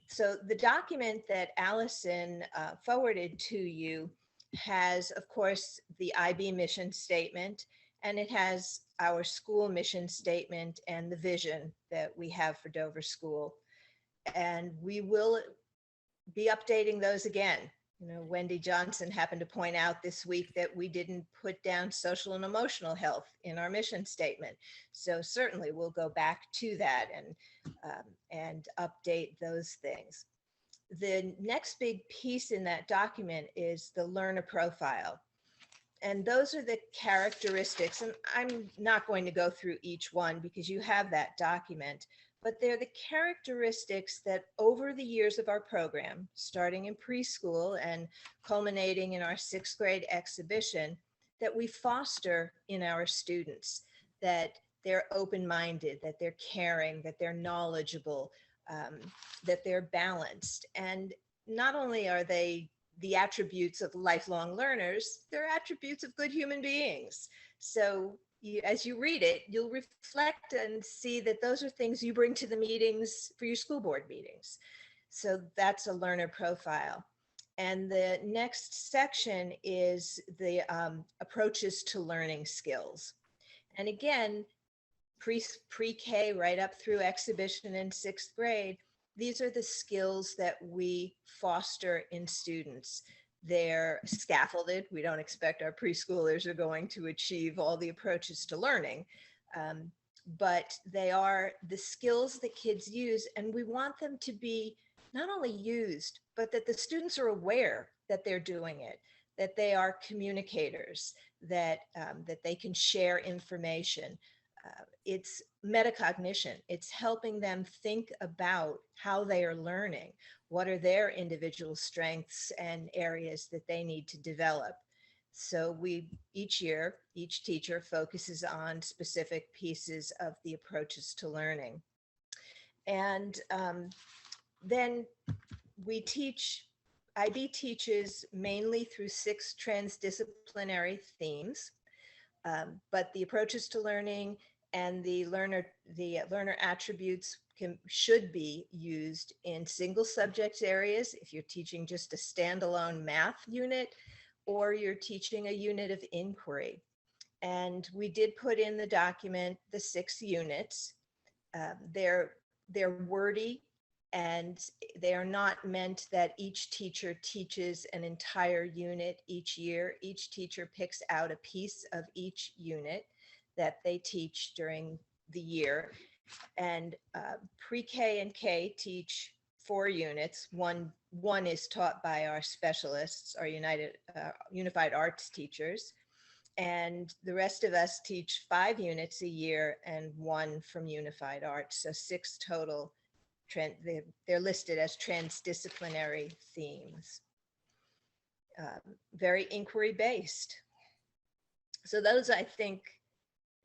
So the document that Allison forwarded to you has, of course, the IB mission statement, and it has our school mission statement and the vision that we have for Dover School. And we will be updating those again. You know, Wendy Johnson happened to point out this week that we didn't put down social and emotional health in our mission statement. So certainly we'll go back to that and update those things. The next big piece in that document is the learner profile. And those are the characteristics, and I'm not going to go through each one because you have that document, but they're the characteristics that over the years of our program, starting in preschool and culminating in our 6th grade exhibition, that we foster in our students, that they're open-minded, that they're caring, that they're knowledgeable, that they're balanced. And not only are they the attributes of lifelong learners, they're attributes of good human beings. So as you read it, you'll reflect and see that those are things you bring to the meetings for your school board meetings. So that's a learner profile. And the next section is the approaches to learning skills. And again, pre-K right up through exhibition in 6th grade, these are the skills that we foster in students. They're scaffolded. We don't expect our preschoolers are going to achieve all the approaches to learning, but they are the skills that kids use, and we want them to be not only used, but that the students are aware that they're doing it, that they are communicators, that they can share information. It's metacognition. It's helping them think about how they are learning. What are their individual strengths and areas that they need to develop? So each year, each teacher focuses on specific pieces of the approaches to learning. And then IB teaches mainly through 6 transdisciplinary themes, but the approaches to learning and the learner attributes should be used in single subject areas if you're teaching just a standalone math unit or you're teaching a unit of inquiry. And we did put in the document the 6 units. They're wordy, and they are not meant that each teacher teaches an entire unit each year. Each teacher picks out a piece of each unit that they teach during the year. And pre-K and K teach 4 units. One is taught by our specialists, our Unified Arts teachers. And the rest of us teach 5 units a year and 1 from Unified Arts. So 6 total. They're listed as transdisciplinary themes. Very inquiry based. So those,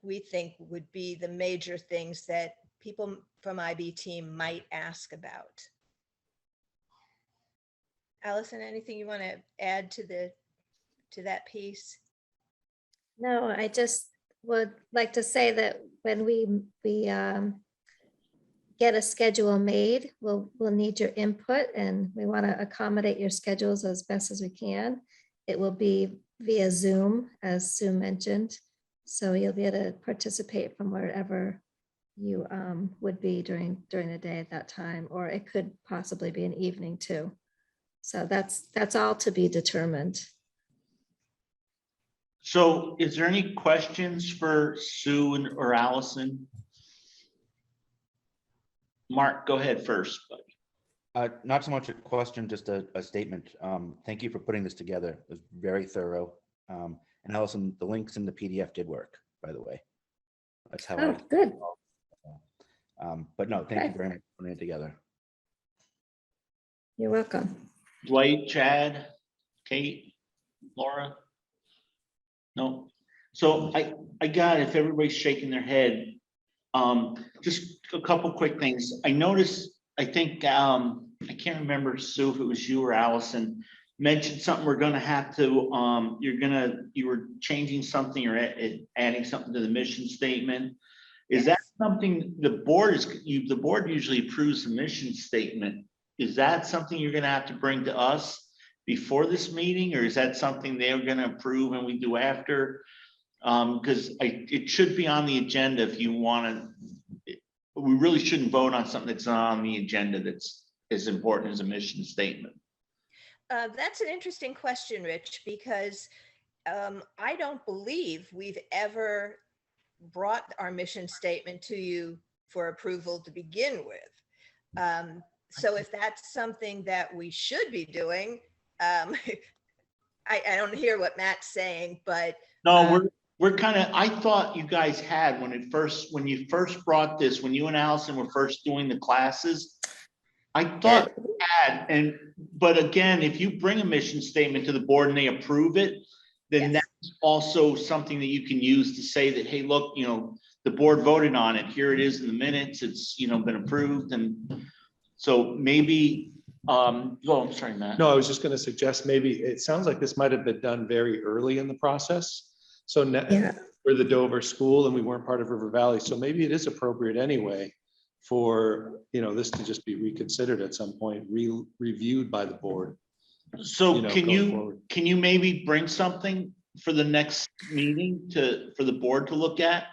we think would be the major things that people from IB team might ask about. Allison, anything you want to add to that piece? No, I just would like to say that when we get a schedule made, we'll need your input, and we want to accommodate your schedules as best as we can. It will be via Zoom, as Sue mentioned. So you'll be able to participate from wherever you would be during the day at that time, or it could possibly be an evening too. So that's all to be determined. So is there any questions for Sue or Allison? Mark, go ahead first. Not so much a question, just a statement. Thank you for putting this together. It was very thorough. And Allison, the links in the PDF did work, by the way. That's how Oh, good. But no, thank you Okay. very much for putting it together. You're welcome. Dwight, Chad, Kate, Laura? No. So I got it, if everybody's shaking their head. Just a couple quick things. I noticed, I think, I can't remember, Sue, if it was you or Allison, mentioned something we're gonna have to, you were changing something or adding something to the mission statement. Is that something the board the board usually approves the mission statement? Is that something you're gonna have to bring to us before this meeting, or is that something they're gonna approve and we do after? Because it should be on the agenda if you wanna, we really shouldn't vote on something that's not on the agenda that's as important as a mission statement. That's an interesting question, Rich, because I don't believe we've ever brought our mission statement to you for approval to begin with. So if that's something that we should be doing, I don't hear what Matt's saying, but No, we're kind of, I thought you guys had when you first brought this, when you and Allison were first doing the classes, I thought you had, but again, if you bring a mission statement to the board and they approve it, then that's also something that you can use to say that, hey, look, the board voted on it. Here it is in the minutes. It's, been approved. And so maybe, I'm sorry, Matt. No, I was just going to suggest maybe, it sounds like this might have been done very early in the process. So we're the Dover school and we weren't part of River Valley. So maybe it is appropriate anyway for, this to just be reconsidered at some point, reviewed by the board. So can you maybe bring something for the next meeting for the board to look at?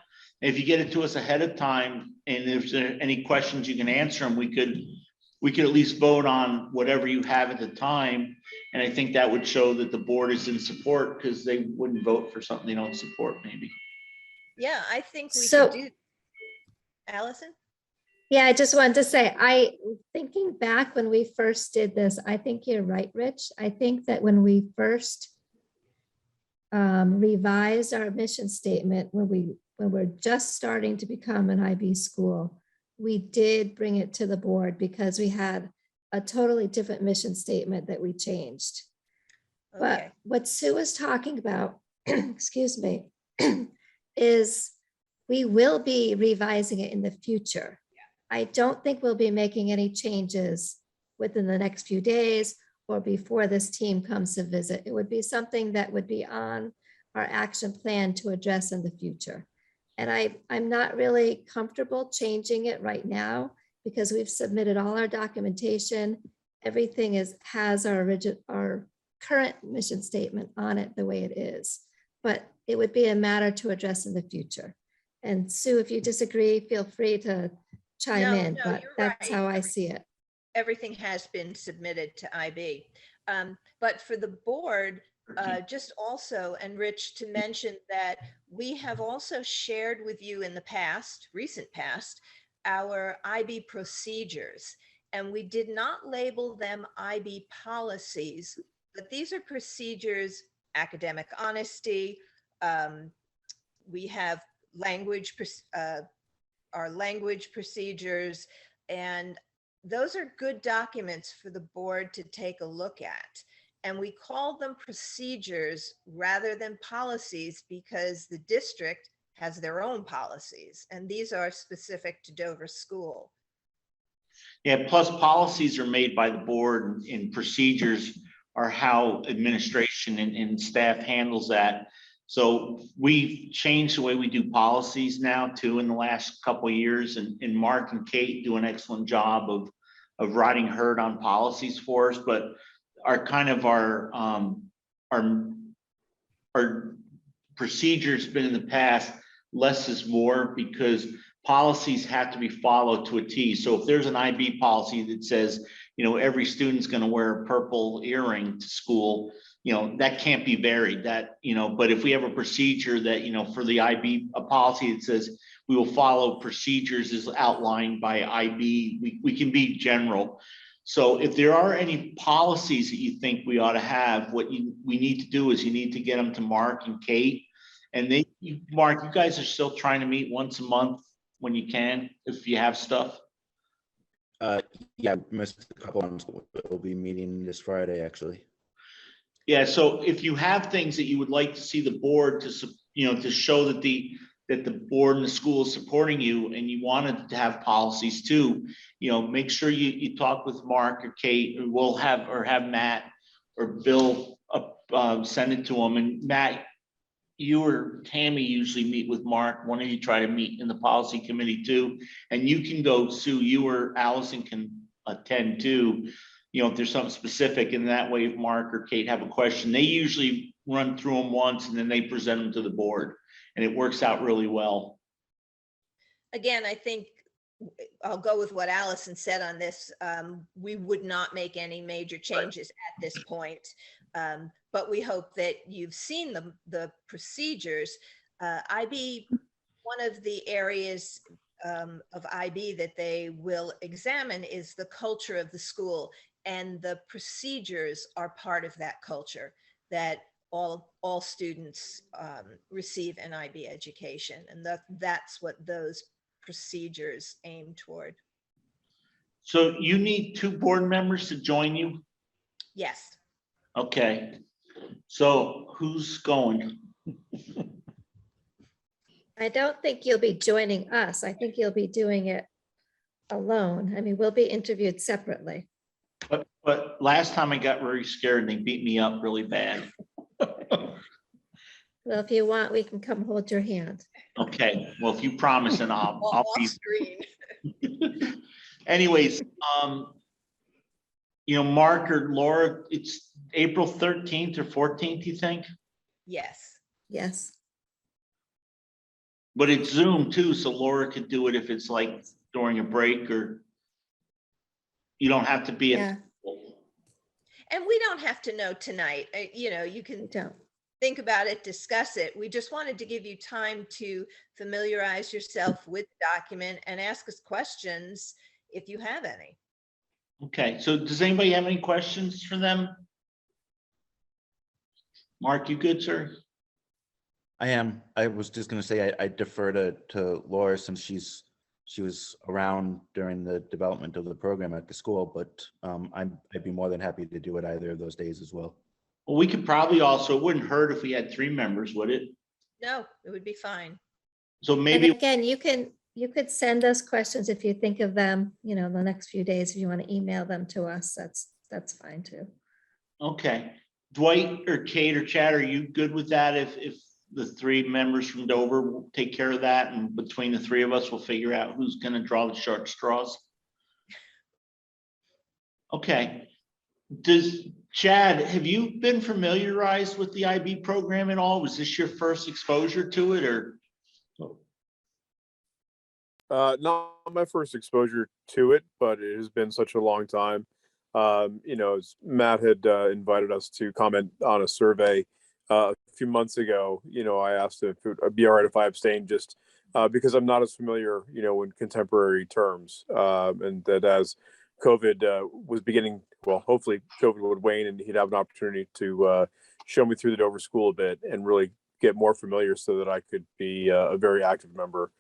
And if you get it to us ahead of time, and if there are any questions you can answer them, we could at least vote on whatever you have at the time. And I think that would show that the board is in support, because they wouldn't vote for something they don't support, maybe. yeah, I think we could do. Allison? Yeah, I just wanted to say, thinking back when we first did this, I think you're right, Rich. I think that when we first revised our mission statement, when we're just starting to become an IB school, we did bring it to the board because we had a totally different mission statement that we changed. Okay. But what Sue was talking about, excuse me, is we will be revising it in the future. I don't think we'll be making any changes within the next few days or before this team comes to visit. It would be something that would be on our action plan to address in the future. And I'm not really comfortable changing it right now because we've submitted all our documentation. Everything has our current mission statement on it the way it is, but it would be a matter to address in the future. And Sue, if you disagree, feel free to chime in, but that's how I see it. Everything has been submitted to IB. But for the board, just also, and Rich, to mention that we have also shared with you in the past, recent past, our IB procedures, and we did not label them IB policies, but these are procedures, academic honesty. We have our language procedures, and those are good documents for the board to take a look at. And we call them procedures rather than policies because the district has their own policies, and these are specific to Dover School. Yeah, plus policies are made by the board, and procedures are how administration and staff handles that. So we've changed the way we do policies now too in the last couple of years, and Mark and Kate do an excellent job of riding herd on policies for us. But our our procedure's been in the past, less is more, because policies have to be followed to a T. So if there's an IB policy that says, you know, every student's going to wear a purple earring to school, you know, that can't be varied. That, you know, but if we have a procedure that, you know, for the IB, a policy that says we will follow procedures as outlined by IB, we can be general. So if there are any policies that you think we ought to have, we need to do is you need to get them to Mark and Kate. And Mark, you guys are still trying to meet once a month when you can, if you have stuff. Yeah, missed a couple ones. We'll be meeting this Friday, actually. Yeah, so if you have things that you would like to see the board to, you know, to show that the board and the school is supporting you, and you wanted to have policies too, you know, make sure you talk with Mark or Kate, or we'll have, or have Matt or Bill send it to them. And Matt, you or Tammy usually meet with Mark. One of you try to meet in the policy committee too. And you can go, Sue, you or Allison can attend too, you know, if there's something specific. And that way, if Mark or Kate have a question, they usually run through them once and then they present them to the board. And it works out really well. Again, I think I'll go with what Allison said on this. We would not make any major changes at this point. But we hope that you've seen the procedures. IB, one of the areas of IB that they will examine is the culture of the school, and the procedures are part of that culture, that all students receive an IB education, and that's what those procedures aim toward. So you need 2 board members to join you? Yes. Okay, so who's going? I don't think you'll be joining us. I think you'll be doing it alone. I mean, we'll be interviewed separately. But last time I got very scared and they beat me up really bad. Well, if you want, we can come hold your hand. Okay, well, if you promise, and I'll be. Screen. Anyways, you know, Mark or Laura, it's April 13th or 14th, you think? Yes. Yes. But it's Zoom too, so Laura could do it if it's like during a break, or you don't have to be at. And we don't have to know tonight. You know, you can think about it, discuss it. We just wanted to give you time to familiarize yourself with the document and ask us questions if you have any. Okay, so does anybody have any questions for them? Mark, you good, sir? I am. I was just going to say I defer to Laura, since she was around during the development of the program at the school, but I'd be more than happy to do it either of those days as well. Well, we could probably also, it wouldn't hurt if we had 3 members, would it? No, it would be fine. So maybe. And again, you could send us questions if you think of them, you know, the next few days. If you want to email them to us, that's fine too. Okay, Dwight or Kate or Chad, are you good with that? If the 3 members from Dover will take care of that, and between the 3 of us, we'll figure out who's going to draw the short straws. Okay. Chad, have you been familiarized with the IB program at all? Was this your first exposure to it, or? Not my first exposure to it, but it has been such a long time. You know, as Matt had invited us to comment on a survey a few months ago, you know, I asked if it would be all right if I abstained, just because I'm not as familiar, you know, in contemporary terms, and that as COVID was beginning, well, hopefully COVID would wane and he'd have an opportunity to show me through the Dover School a bit and really get more familiar, so that I could be a very active member,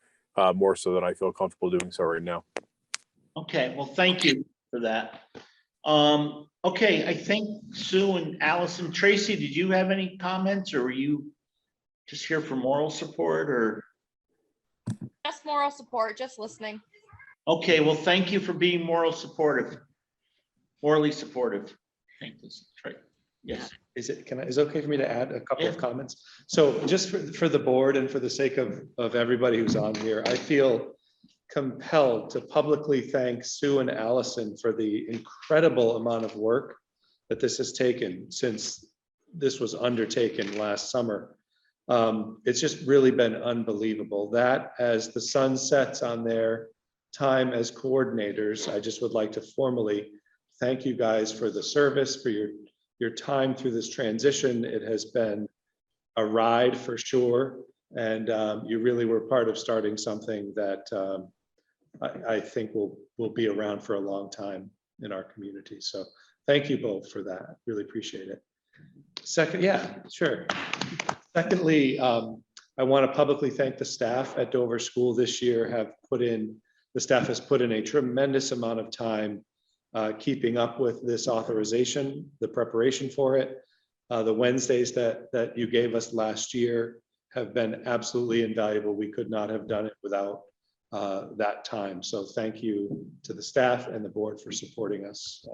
more so than I feel comfortable doing so right now. Okay, well, thank you for that. Okay, I think Sue and Allison, Tracy, did you have any comments, or were you just here for moral support, or? Just moral support, just listening. Okay, well, thank you for being morally supportive. Thank you. Right. Yes. Is it okay for me to add a couple of comments? So just for the board and for the sake of everybody who's on here, I feel compelled to publicly thank Sue and Allison for the incredible amount of work that this has taken since this was undertaken last summer. It's just really been unbelievable. That as the sun sets on their time as coordinators, I just would like to formally thank you guys for the service, for your time through this transition. It has been a ride for sure. And you really were part of starting something that I think will be around for a long time in our community. So thank you both for that. Really appreciate it. Second, yeah, sure. Secondly, I want to publicly thank the staff at Dover School this year. The staff has put in a tremendous amount of time keeping up with this authorization, the preparation for it. The Wednesdays that you gave us last year have been absolutely invaluable. We could not have done it without that time. So thank you to the staff and the board for supporting us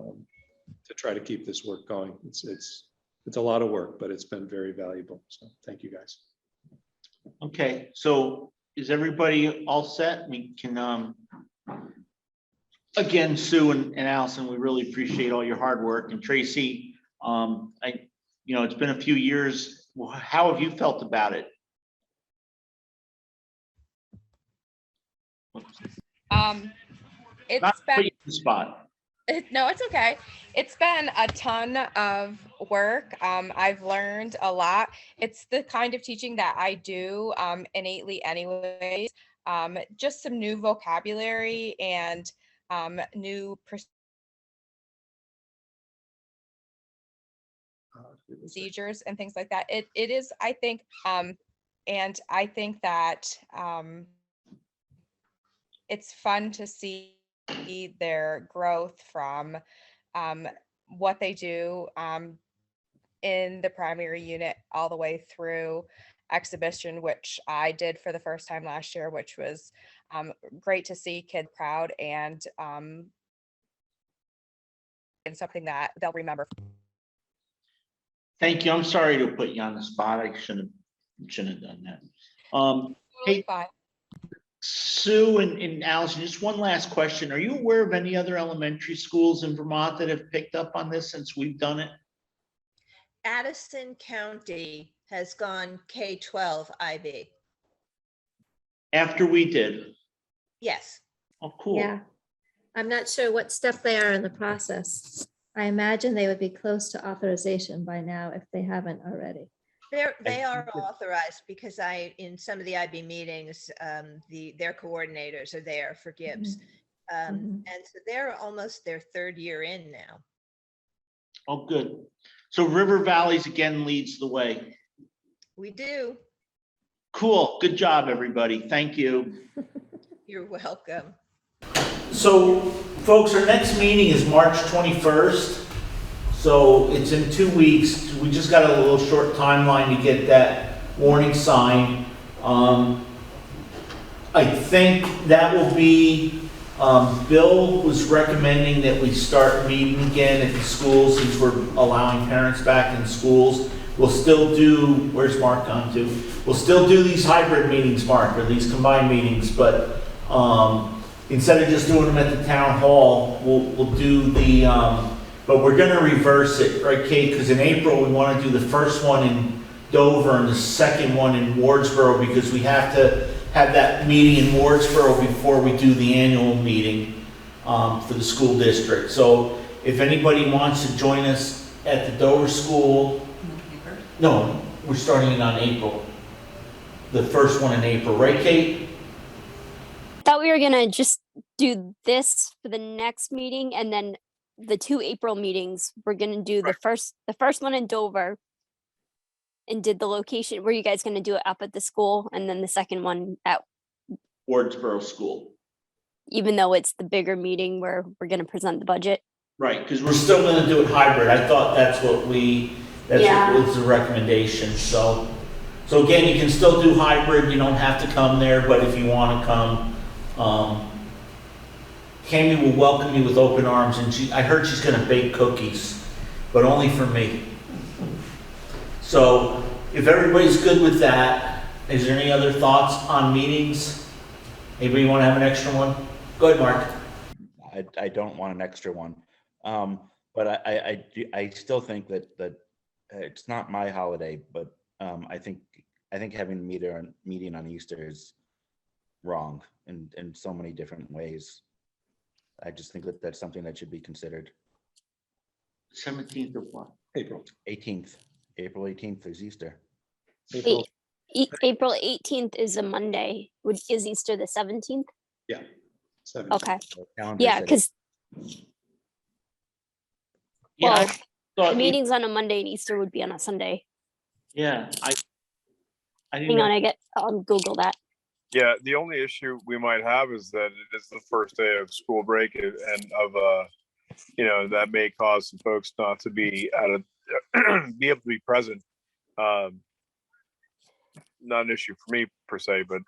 to try to keep this work going. It's a lot of work, but it's been very valuable. So thank you guys. Okay, so is everybody all set? We can, again, Sue and Allison, we really appreciate all your hard work. And Tracy, it's been a few years. How have you felt about it? It's Not been put you on the spot. no, it's okay. It's been a ton of work. I've learned a lot. It's the kind of teaching that I do innately anyways. Just some new vocabulary and new procedures and things like that. It is, I think, and I think that it's fun to see their growth from what they do in the primary unit all the way through exhibition, which I did for the first time last year, which was great to see kids proud and something that they'll remember. Thank you. I'm sorry to put you on the spot. I shouldn't have done that. Hey, Fine. Sue and Allison, just one last question. Are you aware of any other elementary schools in Vermont that have picked up on this since we've done it? Addison County has gone K-12 IB. After we did? Yes. Oh, cool. Yeah. I'm not sure what step they are in the process. I imagine they would be close to authorization by now if they haven't already. They are authorized because in some of the IB meetings, their coordinators are there for Gibbs. And so they're almost their third year in now. Oh, good. So River Valleys again leads the way. We do. Cool. Good job, everybody. Thank you. You're welcome. So, folks, our next meeting is March 21st. So it's in 2 weeks. We just got a little short timeline to get that warning signed. I think that will be, Bill was recommending that we start meeting again at the schools since we're allowing parents back in schools. We'll still do, where's Mark gone to? We'll still do these hybrid meetings, Mark, or these combined meetings, but instead of just doing them at the town hall, we'll do the, but we're gonna reverse it, right, Kate? Because in April, we wanna do the first one in Dover and the second one in Wardsboro, because we have to have that meeting in Wardsboro before we do the annual meeting for the school district. So if anybody wants to join us at the Dover School, no, we're starting it on April. The first one in April, right, Kate? Thought we were gonna just do this for the next meeting, and then the 2 April meetings, we're gonna do the first one in Dover, and did the location. Were you guys gonna do it up at the school, and then the second one at Wardsboro School? Even though it's the bigger meeting where we're gonna present the budget. Right, because we're still gonna do it hybrid. I thought that's what was the recommendation. So again, you can still do hybrid. You don't have to come there, but if you want to come, Cami will welcome you with open arms, and I heard she's going to bake cookies, but only for me. So if everybody's good with that, is there any other thoughts on meetings? Anybody want to have an extra one? Go ahead, Mark. I don't want an extra one, but I still think that it's not my holiday, but I think having a meeting on Easter is wrong in so many different ways. I just think that that's something that should be considered. 17th of what? April. 18th, April 18th is Easter. April. April 18th is a Monday. Is Easter the 17th? Yeah. 17th. Okay. Calendar Yeah, said it. because Yeah, well, I thought, meetings on a Monday and Easter would be on a Sunday. yeah, I didn't Hang know. on, I'll Google that. Yeah, the only issue we might have is that it is the first day of school break and of that may cause some folks not to be be able to be present. Not an issue for me per se, but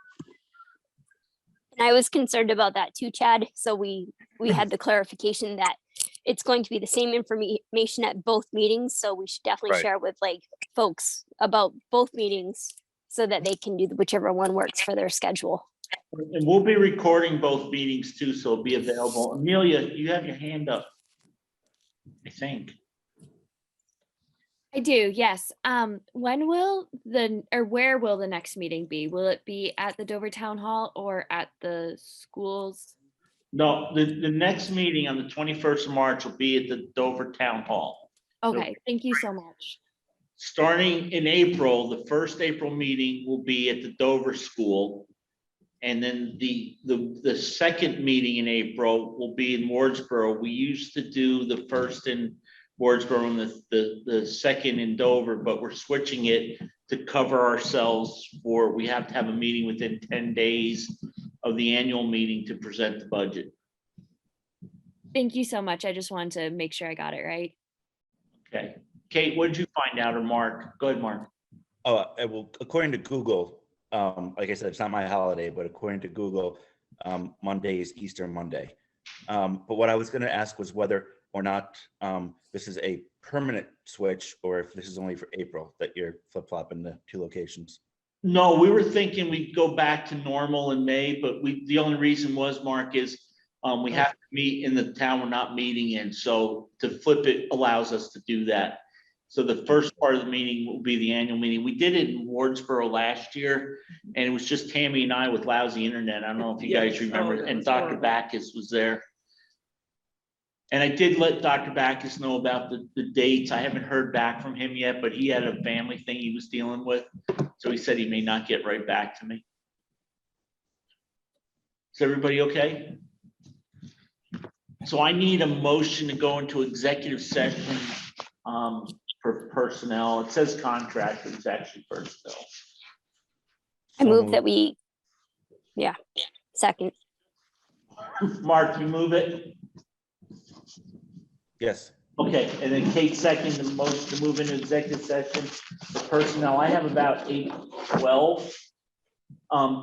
And I was concerned about that too, Chad. So we had the clarification that it's going to be the same information at both meetings. So we should definitely Right. share with like folks about both meetings so that they can do whichever one works for their schedule. And we'll be recording both meetings too, so it'll be available. Amelia, you have your hand up, I think. I do, yes. When will where will the next meeting be? Will it be at the Dover Town Hall or at the schools? No, the next meeting on the 21st of March will be at the Dover Town Hall. Okay, thank you so much. Starting in April, the first April meeting will be at the Dover School. And then the second meeting in April will be in Wardsboro. We used to do the first in Wardsboro and the second in Dover, but we're switching it to cover ourselves we have to have a meeting within 10 days of the annual meeting to present the budget. Thank you so much. I just wanted to make sure I got it right. Okay. Kate, what did you find out, or Mark? Go ahead, Mark. Oh, well, according to Google, like I said, it's not my holiday, but according to Google, Monday is Easter Monday. But what I was going to ask was whether or not this is a permanent switch or if this is only for April that you're flip-flopping the two locations. No, we were thinking we'd go back to normal in May, but the only reason was, Mark, is we have to meet in the town we're not meeting in. So to flip it allows us to do that. So the first part of the meeting will be the annual meeting. We did it in Wardsboro last year, and it was just Tammy and I with lousy internet. I don't know if you guys remember, and Dr. Backus was there. And I did let Dr. Backus know about the dates. I haven't heard back from him yet, but he had a family thing he was dealing with. So he said he may not get right back to me. Is everybody okay? So I need a motion to go into executive session for personnel. It says contract, but it's actually personnel. I move that second. Mark, you move it? Yes. Okay, and then Kate second the motion to move into executive session for personnel. I have about 8:12.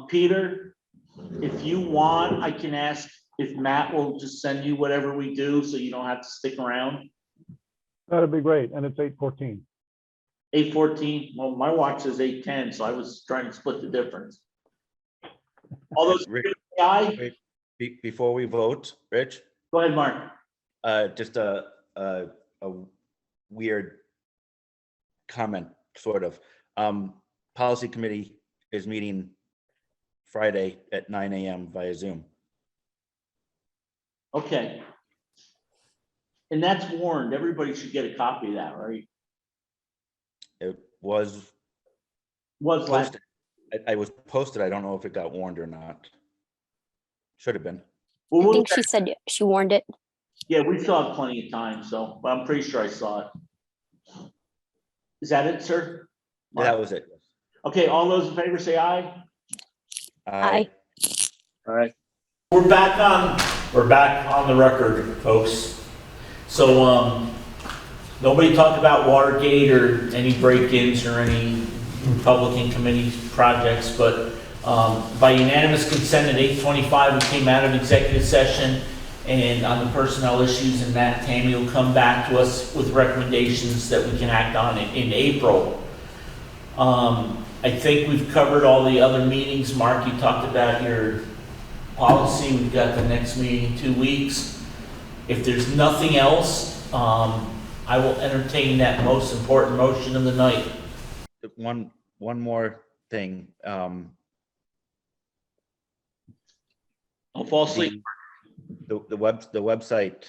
Peter, if you want, I can ask if Matt will just send you whatever we do so you don't have to stick around. That'd be great, and it's 8:14. 8:14, well, my watch says 8:10, so I was trying to split the difference. All those, aye? Before we vote, Rich? Go ahead, Mark. Just a weird comment, sort of. Policy committee is meeting Friday at 9 a.m. via Zoom. Okay. And that's warned. Everybody should get a copy of that, right? It was last. posted. I was posted. I don't know if it got warned or not. Should have been. I think she said she warned it. Yeah, we saw it plenty of times, so, but I'm pretty sure I saw it. Is that it, sir? That was it. Okay, all those in favor say aye. Aye. All right. We're back on the record, folks. So, nobody talked about Watergate or any break-ins or any Republican committee projects, but by unanimous consent at 8:25, we came out of executive session and on the personnel issues, and Matt Tammy will come back to us with recommendations that we can act on in April. I think we've covered all the other meetings. Mark, you talked about your policy. We've got the next meeting in 2 weeks. If there's nothing else, I will entertain that most important motion of the night. One more thing. Don't fall asleep. The website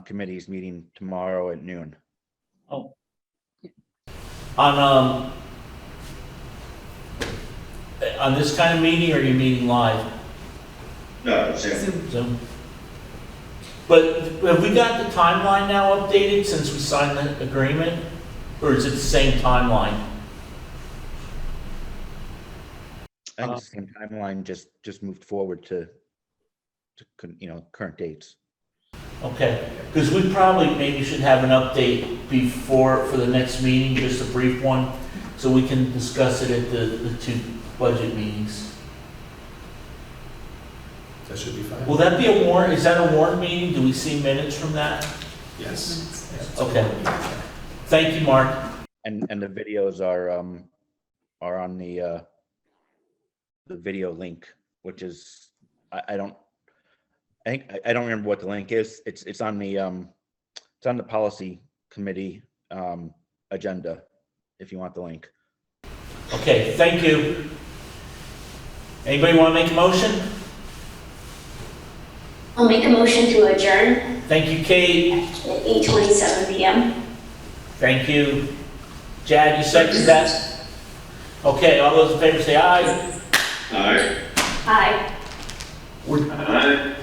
committee is meeting tomorrow at noon. Oh. On this kind of meeting, or are you meeting live? No, Zoom. Zoom. But have we got the timeline now updated since we signed the agreement? Or is it the same timeline? I think the same timeline, just moved forward to current dates. Okay, because we probably maybe should have an update for the next meeting, just a brief one, so we can discuss it at the 2 budget meetings. That should be fine. Will that be a warrant? Is that a warrant meeting? Do we see minutes from that? Yes. Okay. Thank you, Mark. And the videos are on the video link, which is I don't remember what the link is. It's on the policy committee agenda, if you want the link. Okay, thank you. Anybody want to make a motion? I'll make a motion to adjourn Thank you, Kate. at 8:27 p.m. Thank you. Jad, you second that? Okay, all those in favor say aye. Aye. Aye. We're Aye.